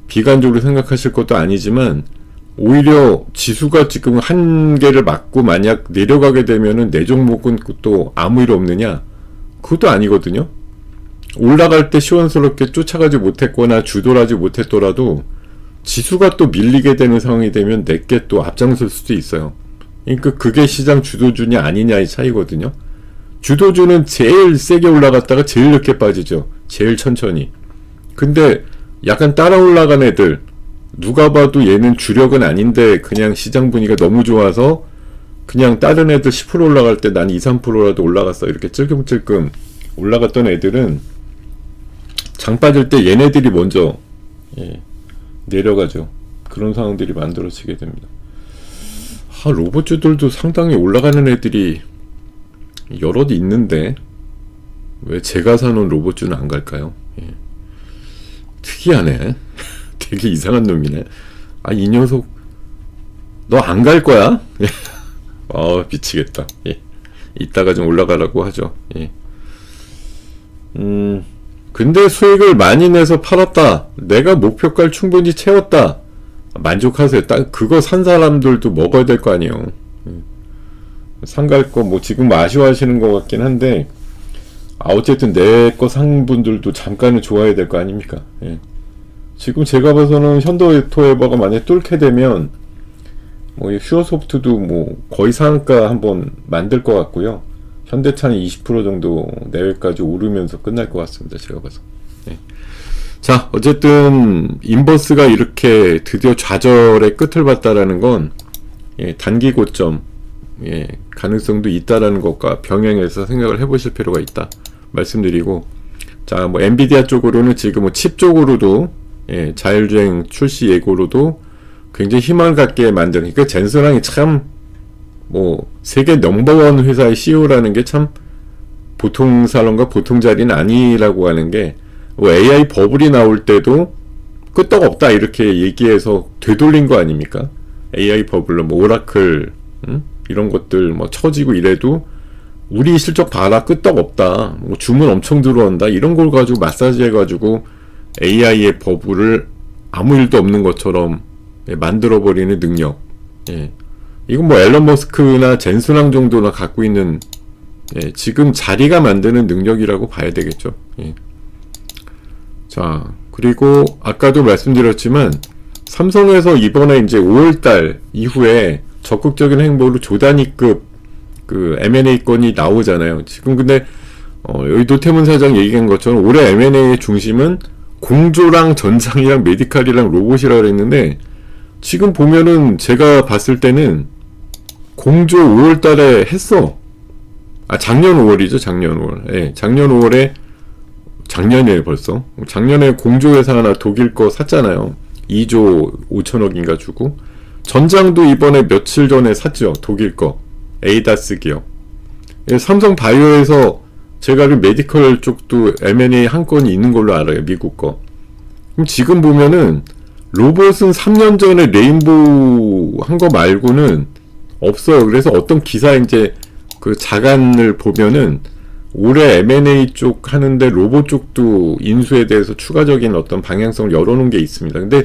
비관적으로 생각하실 것도 아니지만 오히려 지수가 지금 한계를 맞고 만약 내려가게 되면은 내 종목은 또 아무 일 없느냐? 그것도 아니거든요. 올라갈 때 시원스럽게 쫓아가지 못했거나 주도를 하지 못했더라도 지수가 또 밀리게 되는 상황이 되면 내게 또 앞장설 수도 있어요. 그러니까 그게 시장 주도주냐 아니냐의 차이거든요. 주도주는 제일 세게 올라갔다가 제일 늦게 빠지죠. 제일 천천히. 근데 약간 따라 올라간 애들, 누가 봐도 얘는 주력은 아닌데 그냥 시장 분위기가 너무 좋아서 그냥 다른 애들 10% 올라갈 때 난 2, 3%라도 올라갔어. 이렇게 찔끔찔끔 올라갔던 애들은 장 빠질 때 얘네들이 먼저 내려가죠. 그런 상황들이 만들어지게 됩니다. 로봇주들도 상당히 올라가는 애들이 여럿 있는데 왜 제가 사놓은 로봇주는 안 갈까요? 특이하네. 되게 이상한 놈이네. 이 녀석 너 안 갈 거야? 미치겠다. 이따가 좀 올라가라고 하죠. 근데 수익을 많이 내서 팔았다. 내가 목표가를 충분히 채웠다. 만족하세요. 그거 산 사람들도 먹어야 될 거 아니에요. 상갈 거 뭐 지금 아쉬워하시는 것 같긴 한데 어쨌든 내 거 산 분들도 잠깐은 좋아야 될 거 아닙니까? 지금 제가 봐서는 현대오토에버가 만약에 뚫게 되면 뭐 슈어소프트도 뭐 거의 상한가 한번 만들 것 같고요. 현대차는 20% 정도 내외까지 오르면서 끝날 것 같습니다. 제가 봐서. 자, 어쨌든 인버스가 이렇게 드디어 좌절의 끝을 봤다라는 건 단기 고점 가능성도 있다라는 것과 병행해서 생각을 해보실 필요가 있다 말씀드리고, 자, 뭐 엔비디아 쪽으로는 지금 뭐 칩 쪽으로도 자율주행 출시 예고로도 굉장히 희망을 갖게 만드는, 그러니까 젠슨왕이 참 뭐 세계 넘버원 회사의 CEO라는 게 참 보통 사람과 보통 자리는 아니라고 하는 게, 뭐 AI 버블이 나올 때도 끄떡없다 이렇게 얘기해서 되돌린 거 아닙니까? AI 버블로 뭐 오라클 이런 것들 뭐 처지고 이래도 우리 실적 봐라 끄떡없다, 뭐 주문 엄청 들어온다, 이런 걸 가지고 마사지 해가지고 AI의 버블을 아무 일도 없는 것처럼 만들어버리는 능력. 이건 뭐 앨런 머스크나 젠슨왕 정도나 갖고 있는 지금 자리가 만드는 능력이라고 봐야 되겠죠. 자, 그리고 아까도 말씀드렸지만 삼성에서 이번에 이제 5월달 이후에 적극적인 행보로 조단위급 그 M&A 건이 나오잖아요. 지금 근데 여기 노태문 사장 얘기한 것처럼 올해 M&A의 중심은 공조랑 전장이랑 메디칼이랑 로봇이라 그랬는데, 지금 보면은 제가 봤을 때는 공조 5월달에 했어. 작년 5월이죠. 작년 5월. 작년 5월에 작년이에요 벌써. 작년에 공조회사 하나 독일 거 샀잖아요. 2조 5천억인가 주고. 전장도 이번에 며칠 전에 샀죠. 독일 거. 에이다스 기업. 삼성 바이오에서 제가 그 메디컬 쪽도 M&A 한 건이 있는 걸로 알아요. 미국 거. 그럼 지금 보면은 로봇은 3년 전에 레인보우 한 거 말고는 없어요. 그래서 어떤 기사 이제 그 자간을 보면은 올해 M&A 쪽 하는데 로봇 쪽도 인수에 대해서 추가적인 어떤 방향성을 열어놓은 게 있습니다. 근데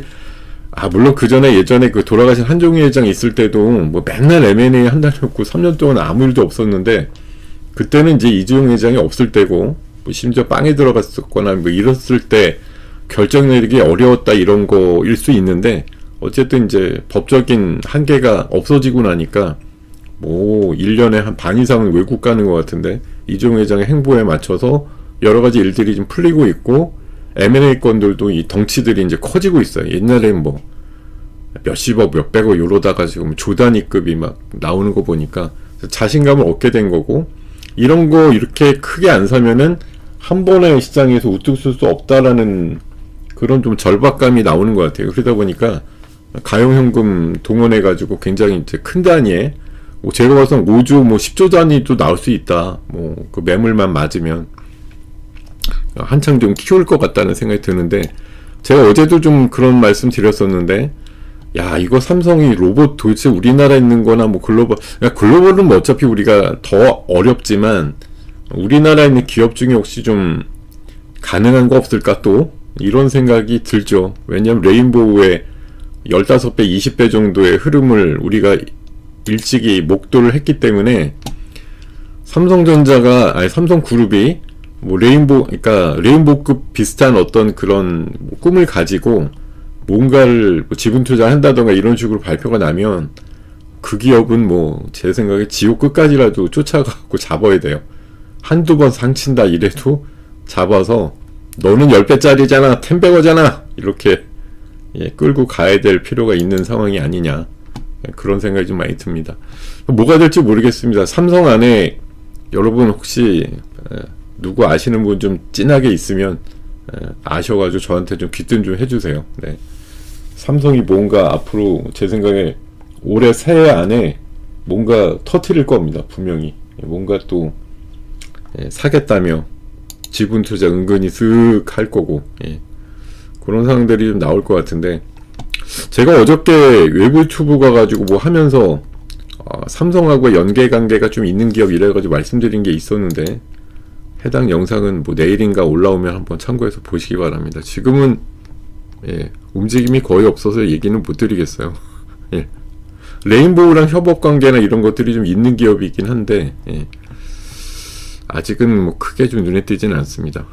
물론 그 전에 예전에 그 돌아가신 한종희 회장 있을 때도 뭐 맨날 M&A 한다고 3년 동안 아무 일도 없었는데, 그때는 이제 이재용 회장이 없을 때고 뭐 심지어 빵에 들어갔었거나 뭐 이랬을 때 결정 내리기 어려웠다 이런 거일 수 있는데, 어쨌든 이제 법적인 한계가 없어지고 나니까 뭐 1년에 한 반 이상은 외국 가는 것 같은데, 이재용 회장의 행보에 맞춰서 여러 가지 일들이 좀 풀리고 있고, M&A 건들도 이 덩치들이 이제 커지고 있어요. 옛날엔 뭐 몇십억 몇백억 이러다가 지금 조단위급이 막 나오는 거 보니까 자신감을 얻게 된 거고, 이런 거 이렇게 크게 안 사면은 한 번에 시장에서 우뚝 쓸 수 없다라는 그런 좀 절박감이 나오는 것 같아요. 그러다 보니까 가용현금 동원해가지고 굉장히 이제 큰 단위에, 제가 봐서 5조 뭐 10조 단위도 나올 수 있다. 뭐 그 매물만 맞으면 한창 좀 키울 것 같다는 생각이 드는데, 제가 어제도 좀 그런 말씀 드렸었는데, 야, 이거 삼성이 로봇 도대체 우리나라에 있는 거나 뭐 글로벌은 뭐 어차피 우리가 더 어렵지만 우리나라에 있는 기업 중에 혹시 좀 가능한 거 없을까 또 이런 생각이 들죠. 왜냐면 레인보우의 15배, 20배 정도의 흐름을 우리가 일찍이 목도를 했기 때문에 삼성그룹이 뭐 그러니까 레인보우급 비슷한 어떤 그런 꿈을 가지고 뭔가를 뭐 지분 투자한다던가 이런 식으로 발표가 나면 그 기업은 뭐 제 생각에 지옥 끝까지라도 쫓아가고 잡아야 돼요. 한두 번 상친다 이래도 잡아서 너는 10배짜리잖아, 10배거잖아 이렇게 끌고 가야 될 필요가 있는 상황이 아니냐, 그런 생각이 좀 많이 듭니다. 뭐가 될지 모르겠습니다. 삼성 안에 여러분 혹시 누구 아시는 분 좀 진하게 있으면 아셔가지고 저한테 좀 귀뜸 좀 해주세요. 네. 삼성이 뭔가 앞으로 제 생각에 올해 새해 안에 뭔가 터트릴 겁니다. 분명히 뭔가 또 사겠다며 지분 투자 은근히 쓱 할 거고, 그런 상황들이 좀 나올 것 같은데, 제가 어저께 외부 유튜브 가가지고 뭐 하면서 삼성하고 연계관계가 좀 있는 기업 이래가지고 말씀드린 게 있었는데, 해당 영상은 뭐 내일인가 올라오면 한번 참고해서 보시기 바랍니다. 지금은 움직임이 거의 없어서 얘기는 못 드리겠어요. 레인보우랑 협업관계나 이런 것들이 좀 있는 기업이긴 한데 아직은 뭐 크게 좀 눈에 띄지는 않습니다.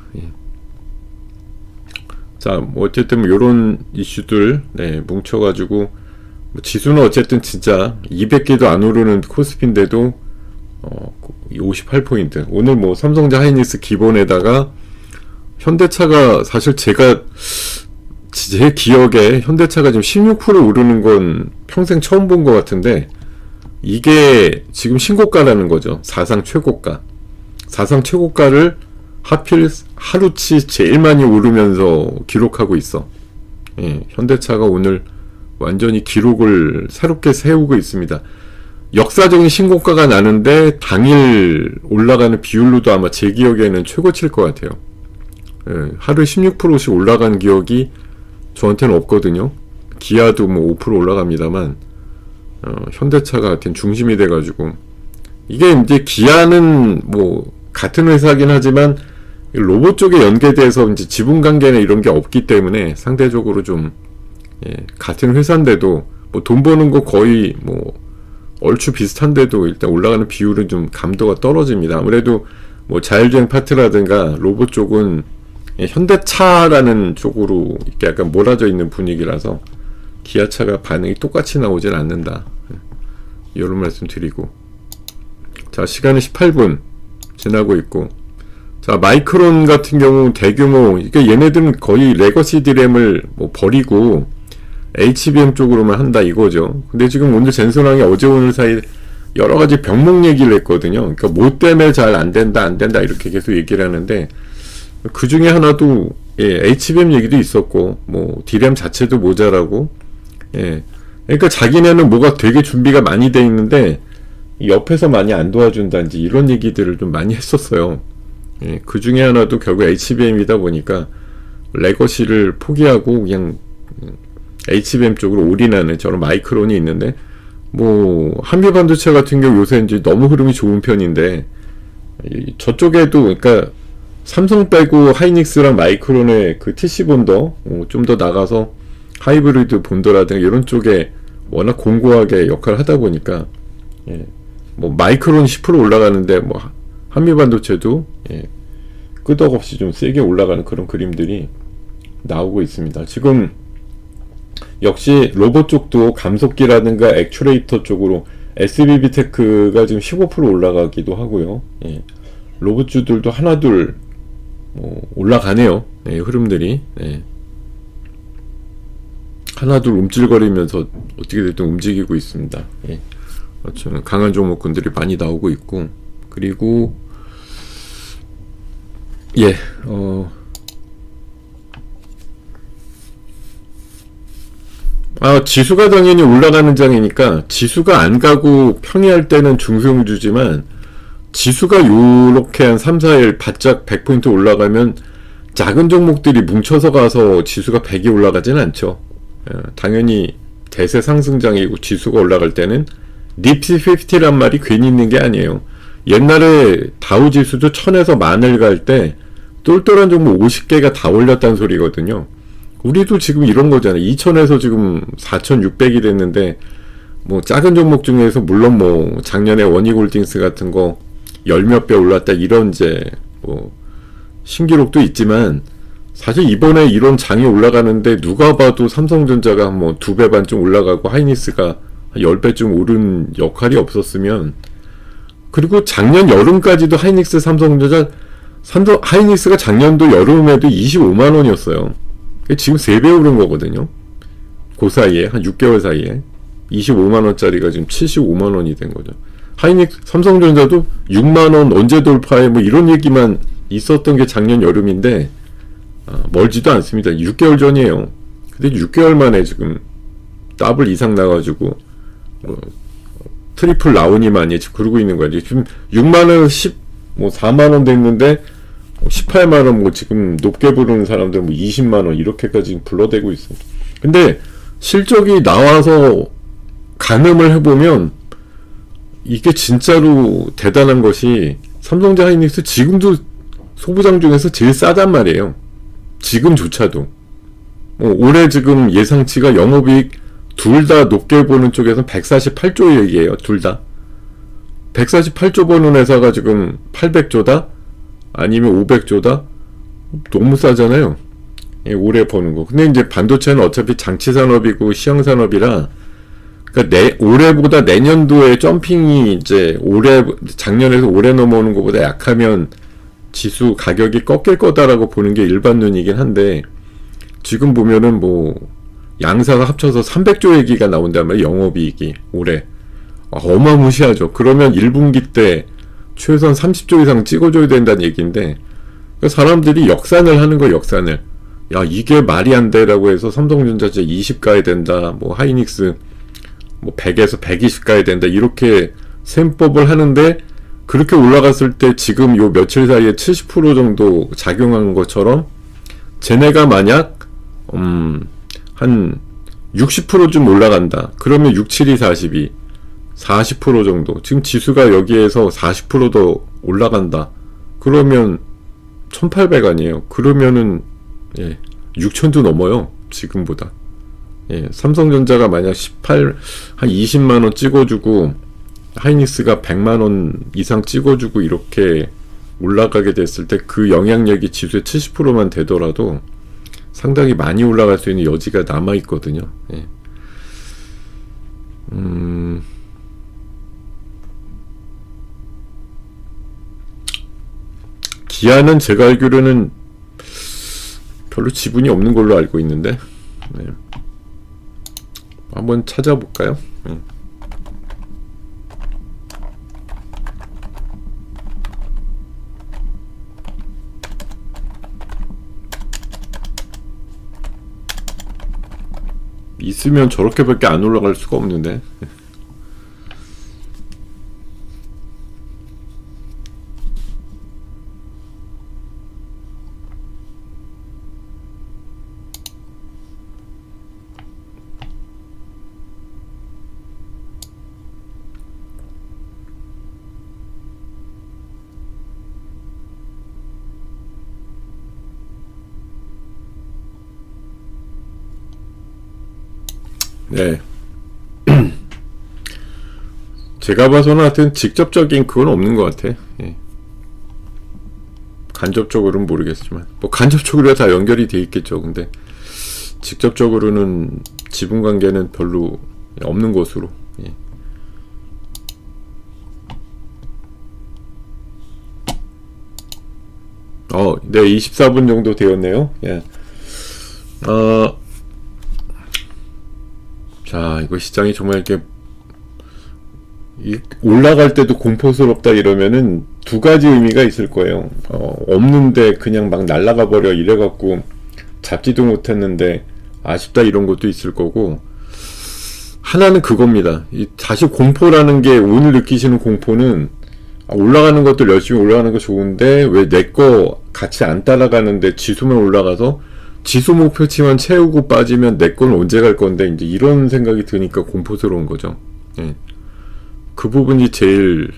자, 뭐 어쨌든 뭐 요런 이슈들 뭉쳐가지고 뭐 지수는 어쨌든 진짜 200개도 안 오르는 코스피인데도 58포인트. 오늘 뭐 삼성전자 하이닉스 기본에다가 현대차가 사실 제가 제 기억에 현대차가 지금 16% 오르는 건 평생 처음 본 것 같은데, 이게 지금 신고가라는 거죠. 사상 최고가. 사상 최고가를 하필 하루치 제일 많이 오르면서 기록하고 있어. 현대차가 오늘 완전히 기록을 새롭게 세우고 있습니다. 역사적인 신고가가 나는데 당일 올라가는 비율로도 아마 제 기억에는 최고치일 것 같아요. 하루에 16%씩 올라간 기억이 저한테는 없거든요. 기아도 뭐 5% 올라갑니다만 현대차가 하여튼 중심이 돼가지고, 이게 이제 기아는 뭐 같은 회사긴 하지만 로봇 쪽에 연계돼서 이제 지분 관계나 이런 게 없기 때문에 상대적으로 좀 같은 회사인데도 뭐 돈 버는 거 거의 뭐 얼추 비슷한데도 일단 올라가는 비율은 좀 감도가 떨어집니다. 아무래도 뭐 자율주행 파트라든가 로봇 쪽은 현대차라는 쪽으로 이렇게 약간 몰아져 있는 분위기라서 기아차가 반응이 똑같이 나오진 않는다, 이런 말씀 드리고, 자, 시간은 18분 지나고 있고, 자, 마이크론 같은 경우 대규모, 이게 얘네들은 거의 레거시 디램을 뭐 버리고 HBM 쪽으로만 한다 이거죠. 근데 지금 오늘 젠슨왕이 어제 오늘 사이 여러가지 병목 얘기를 했거든요. 그러니까 뭐 때문에 잘 안된다 이렇게 계속 얘기를 하는데, 그 중에 하나도 HBM 얘기도 있었고, 뭐 디램 자체도 모자라고, 그러니까 자기네는 뭐가 되게 준비가 많이 돼 있는데 옆에서 많이 안 도와준다든지 이런 얘기들을 좀 많이 했었어요. 그 중에 하나도 결국 HBM이다 보니까 레거시를 포기하고 그냥 HBM 쪽으로 올인하는 저런 마이크론이 있는데, 뭐 한미반도체 같은 경우 요새 이제 너무 흐름이 좋은 편인데, 저쪽에도 그러니까 삼성 빼고 하이닉스랑 마이크론의 그 TC 본더 좀 더 나가서 하이브리드 본더라든가 이런 쪽에 워낙 공고하게 역할을 하다 보니까 뭐 마이크론 10% 올라가는데 뭐 한미반도체도 끄덕없이 좀 세게 올라가는 그런 그림들이 나오고 있습니다. 지금 역시 로봇 쪽도 감속기라든가 액추레이터 쪽으로 SBB테크가 지금 15% 올라가기도 하고요. 로봇주들도 하나둘 올라가네요. 흐름들이 하나둘 움찔거리면서 어떻게 됐든 움직이고 있습니다. 강한 종목군들이 많이 나오고 있고, 그리고 지수가 당연히 올라가는 장이니까 지수가 안 가고 평이할 때는 중소형주지만, 지수가 요렇게 한 3, 4일 바짝 100포인트 올라가면 작은 종목들이 뭉쳐서 가서 지수가 100이 올라가진 않죠. 당연히 대세 상승장이고 지수가 올라갈 때는 니프티 50란 말이 괜히 있는 게 아니에요. 옛날에 다우지수도 1000에서 만을 갈 때 똘똘한 종목 50개가 다 올렸다는 소리거든요. 우리도 지금 이런 거잖아요. 2000에서 지금 4600이 됐는데, 뭐 작은 종목 중에서 물론 뭐 작년에 원희골딩스 같은 거 열 몇 배 올랐다 이런 이제 뭐 신기록도 있지만, 사실 이번에 이런 장이 올라가는데 누가 봐도 삼성전자가 뭐 2배 반쯤 올라가고 하이닉스가 10배쯤 오른 역할이 없었으면, 그리고 작년 여름까지도 하이닉스 하이닉스가 작년도 여름에도 25만원이었어요. 지금 3배 오른 거거든요. 그 사이에, 한 6개월 사이에 25만원짜리가 지금 75만원이 된 거죠. 삼성전자도 6만원 언제 돌파해 뭐 이런 얘기만 있었던 게 작년 여름인데, 멀지도 않습니다. 6개월 전이에요. 근데 6개월 만에 지금 더블 이상 나가지고 트리플 나오니만이 지금 그러고 있는 거야. 지금 6만원, 뭐 4만원 됐는데 18만원 뭐 지금 높게 부르는 사람들 뭐 20만원 이렇게까지 불러대고 있습니다. 근데 실적이 나와서 가늠을 해보면 이게 진짜로 대단한 것이, 삼성전자 하이닉스 지금도 소부장 중에서 제일 싸단 말이에요. 지금조차도. 올해 지금 예상치가 영업이익 둘 다 높게 보는 쪽에서는 148조 얘기예요. 둘 다. 148조 버는 회사가 지금 800조다? 아니면 500조다? 너무 싸잖아요. 올해 버는 거. 근데 이제 반도체는 어차피 장치산업이고 시황산업이라, 그러니까 올해보다 내년도에 점핑이 이제 작년에서 올해 넘어오는 것보다 약하면 지수 가격이 꺾일 거다라고 보는 게 일반 눈이긴 한데, 지금 보면은 뭐 양사가 합쳐서 300조 얘기가 나온단 말이에요. 영업이익이 올해 어마무시하죠. 그러면 1분기 때 최소한 30조 이상 찍어줘야 된다는 얘기인데, 그러니까 사람들이 역산을 하는 거예요. 역산을. 야, 이게 말이 안 돼라고 해서 삼성전자 20 가야 된다, 뭐 하이닉스 뭐 100에서 120 가야 된다, 이렇게 셈법을 하는데, 그렇게 올라갔을 때 지금 요 며칠 사이에 70% 정도 작용한 것처럼, 쟤네가 만약 한 60%좀 올라간다. 그러면 6, 7, 2, 42 40% 정도. 지금 지수가 여기에서 40% 더 올라간다. 그러면 1800 아니에요. 그러면은 6000도 넘어요. 지금보다. 삼성전자가 만약 한 20만원 찍어주고 하이닉스가 100만원 이상 찍어주고 이렇게 올라가게 됐을 때 그 영향력이 지수의 70%만 되더라도 상당히 많이 올라갈 수 있는 여지가 남아있거든요. 기아는 제가 알기로는 별로 지분이 없는 걸로 알고 있는데, 한번 찾아볼까요? 있으면 저렇게밖에 안 올라갈 수가 없는데. 네. 제가 봐서는 하여튼 직접적인 그건 없는 것 같아. 간접적으로는 모르겠지만, 뭐 간접적으로 다 연결이 돼 있겠죠. 근데 직접적으로는 지분 관계는 별로 없는 것으로. 네, 24분 정도 되었네요. 자, 이거 시장이 정말 이렇게 올라갈 때도 공포스럽다 이러면은 두 가지 의미가 있을 거예요. 없는데 그냥 막 날아가 버려 이래갖고 잡지도 못했는데 아쉽다 이런 것도 있을 거고, 하나는 그겁니다. 다시 공포라는 게, 오늘 느끼시는 공포는 올라가는 것들 열심히 올라가는 거 좋은데 왜 내 거 같이 안 따라가는데 지수만 올라가서 지수 목표치만 채우고 빠지면 내 건 언제 갈 건데, 이제 이런 생각이 드니까 공포스러운 거죠. 그 부분이 제일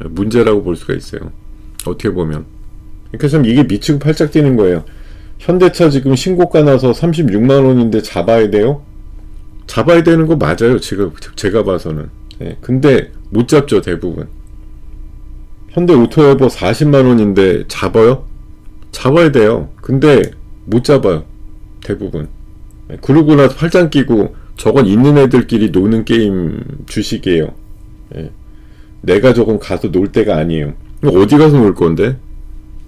문제라고 볼 수가 있어요. 어떻게 보면. 그러니까 참 이게 미치고 팔짝 뛰는 거예요. 현대차 지금 신고가 나서 36만 원인데 잡아야 돼요? 잡아야 되는 거 맞아요. 지금 제가 봐서는. 예, 근데 못 잡죠, 대부분. 현대 오토에버 40만 원인데 잡아요? 잡아야 돼요. 근데 못 잡아요, 대부분. 예, 그러고 나서 팔짱 끼고 저건 있는 애들끼리 노는 게임 주식이에요. 예, 내가 저건 가서 놀 때가 아니에요. 어디 가서 놀 건데?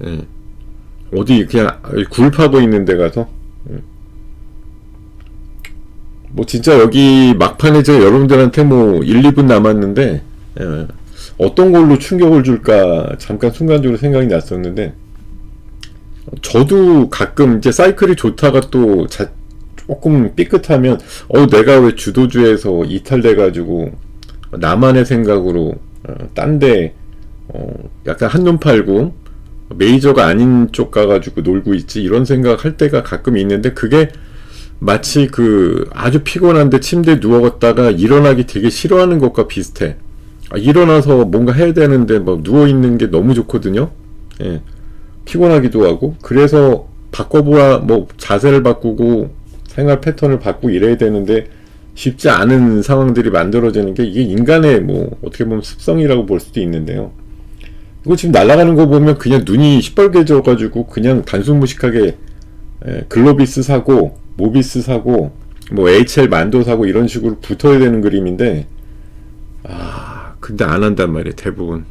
예, 어디 그냥 굴 파고 있는 데 가서? 뭐 진짜 여기 막판에 제가 여러분들한테 뭐 1, 2분 남았는데 어떤 걸로 충격을 줄까 잠깐 순간적으로 생각이 났었는데, 저도 가끔 이제 사이클이 좋다가 또 조금 삐끗하면 내가 왜 주도주에서 이탈돼가지고 나만의 생각으로 딴데 약간 한눈 팔고 메이저가 아닌 쪽 가가지고 놀고 있지, 이런 생각 할 때가 가끔 있는데, 그게 마치 아주 피곤한데 침대에 누웠다가 일어나기 되게 싫어하는 것과 비슷해. 일어나서 뭔가 해야 되는데 막 누워있는 게 너무 좋거든요. 예, 피곤하기도 하고. 그래서 바꿔보라, 뭐 자세를 바꾸고 생활 패턴을 바꾸고 이래야 되는데 쉽지 않은 상황들이 만들어지는 게, 이게 인간의 뭐 어떻게 보면 습성이라고 볼 수도 있는데요. 이거 지금 날아가는 거 보면 그냥 눈이 시뻘개져 가지고 그냥 단순무식하게 글로비스 사고 모비스 사고 뭐 HL 만도 사고 이런 식으로 붙어야 되는 그림인데, 근데 안 한단 말이에요, 대부분.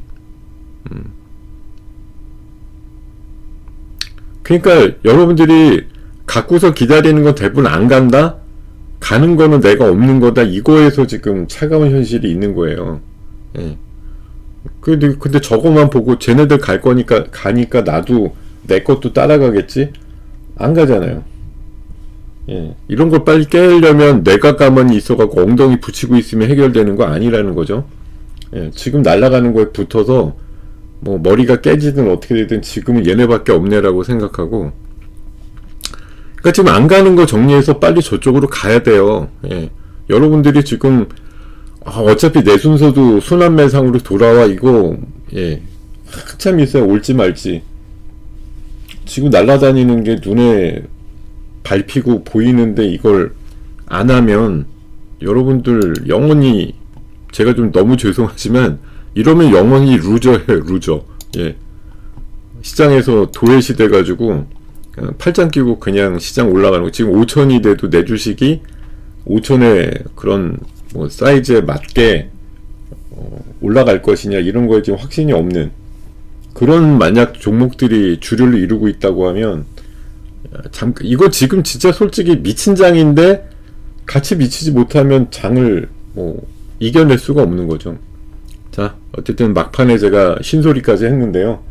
그러니까 여러분들이 갖고서 기다리는 건 대부분 안 간다? 가는 거는 내가 없는 거다. 이거에서 지금 차가운 현실이 있는 거예요. 예. 근데 저거만 보고 쟤네들 갈 거니까 가니까 나도 내 것도 따라가겠지? 안 가잖아요. 예. 이런 걸 빨리 깨려면 내가 가만히 있어갖고 엉덩이 붙이고 있으면 해결되는 거 아니라는 거죠. 예. 지금 날아가는 거에 붙어서 뭐 머리가 깨지든 어떻게 되든 지금은 얘네밖에 없네라고 생각하고, 그러니까 지금 안 가는 거 정리해서 빨리 저쪽으로 가야 돼요. 예. 여러분들이 지금 어차피 내 순서도 순환매상으로 돌아와, 이거 예, 한참 있어야 올지 말지. 지금 날아다니는 게 눈에 밟히고 보이는데 이걸 안 하면 여러분들 영원히, 제가 좀 너무 죄송하지만 이러면 영원히 루저예요, 루저. 예. 시장에서 도외시 돼가지고 팔짱 끼고 그냥 시장 올라가는 거. 지금 5천이 돼도 내 주식이 5천의 그런 뭐 사이즈에 맞게 올라갈 것이냐, 이런 거에 지금 확신이 없는 그런 만약 종목들이 주류를 이루고 있다고 하면, 이거 지금 진짜 솔직히 미친 장인데 같이 미치지 못하면 장을 뭐 이겨낼 수가 없는 거죠. 자, 어쨌든 막판에 제가 신소리까지 했는데요.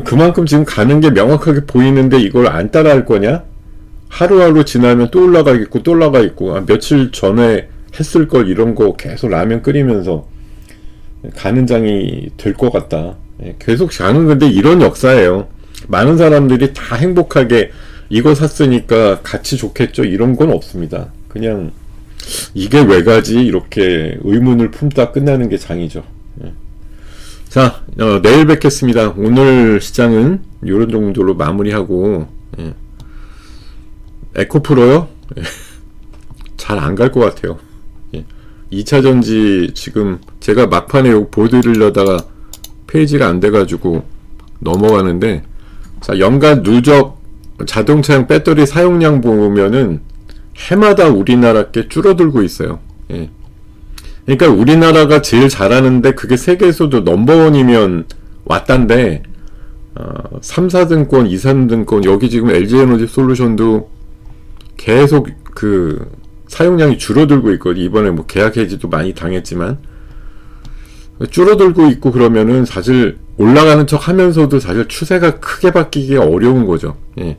그만큼 지금 가는 게 명확하게 보이는데 이걸 안 따라 할 거냐? 하루하루 지나면 또 올라가겠고 또 올라가 있고, 며칠 전에 했을 걸 이런 거 계속 라면 끓이면서 가는 장이 될 것 같다. 계속 가는 건데, 이런 역사예요. 많은 사람들이 다 행복하게 이거 샀으니까 같이 좋겠죠, 이런 건 없습니다. 그냥 이게 왜 가지? 이렇게 의문을 품다 끝나는 게 장이죠. 자, 내일 뵙겠습니다. 오늘 시장은 이런 정도로 마무리하고, 에코프로요? 잘 안 갈 것 같아요. 2차전지 지금 제가 막판에 이거 보여드리려다가 페이지가 안 돼가지고 넘어가는데, 자, 연간 누적 자동차용 배터리 사용량 보면은 해마다 우리나라 게 줄어들고 있어요. 예. 그러니까 우리나라가 제일 잘하는데 그게 세계에서도 넘버원이면 왔단데, 3, 4등권, 2, 3등권, 여기 지금 LG에너지 솔루션도 계속 사용량이 줄어들고 있거든요. 이번에 뭐 계약 해지도 많이 당했지만 줄어들고 있고, 그러면은 사실 올라가는 척 하면서도 사실 추세가 크게 바뀌기가 어려운 거죠. 예.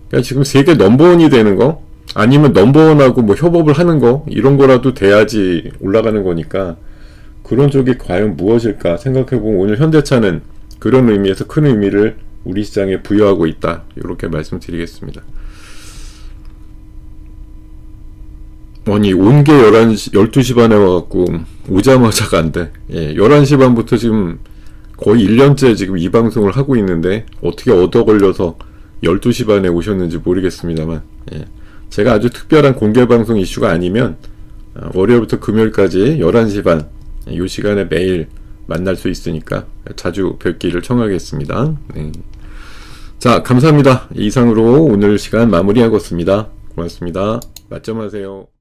그러니까 지금 세계 넘버원이 되는 거, 아니면 넘버원하고 뭐 협업을 하는 거, 이런 거라도 돼야지 올라가는 거니까, 그런 쪽이 과연 무엇일까 생각해보면 오늘 현대차는 그런 의미에서 큰 의미를 우리 시장에 부여하고 있다, 이렇게 말씀드리겠습니다. 아니, 온 게 11시, 12시 반에 와갖고, 오자마자가 안 돼. 예, 11시 반부터 지금 거의 1년째 지금 이 방송을 하고 있는데, 어떻게 얻어 걸려서 12시 반에 오셨는지 모르겠습니다만, 예. 제가 아주 특별한 공개 방송 이슈가 아니면, 월요일부터 금요일까지 11시 반, 이 시간에 매일 만날 수 있으니까 자주 뵙기를 청하겠습니다. 네. 자, 감사합니다. 이상으로 오늘 시간 마무리하겠습니다. 고맙습니다. 맞점하세요.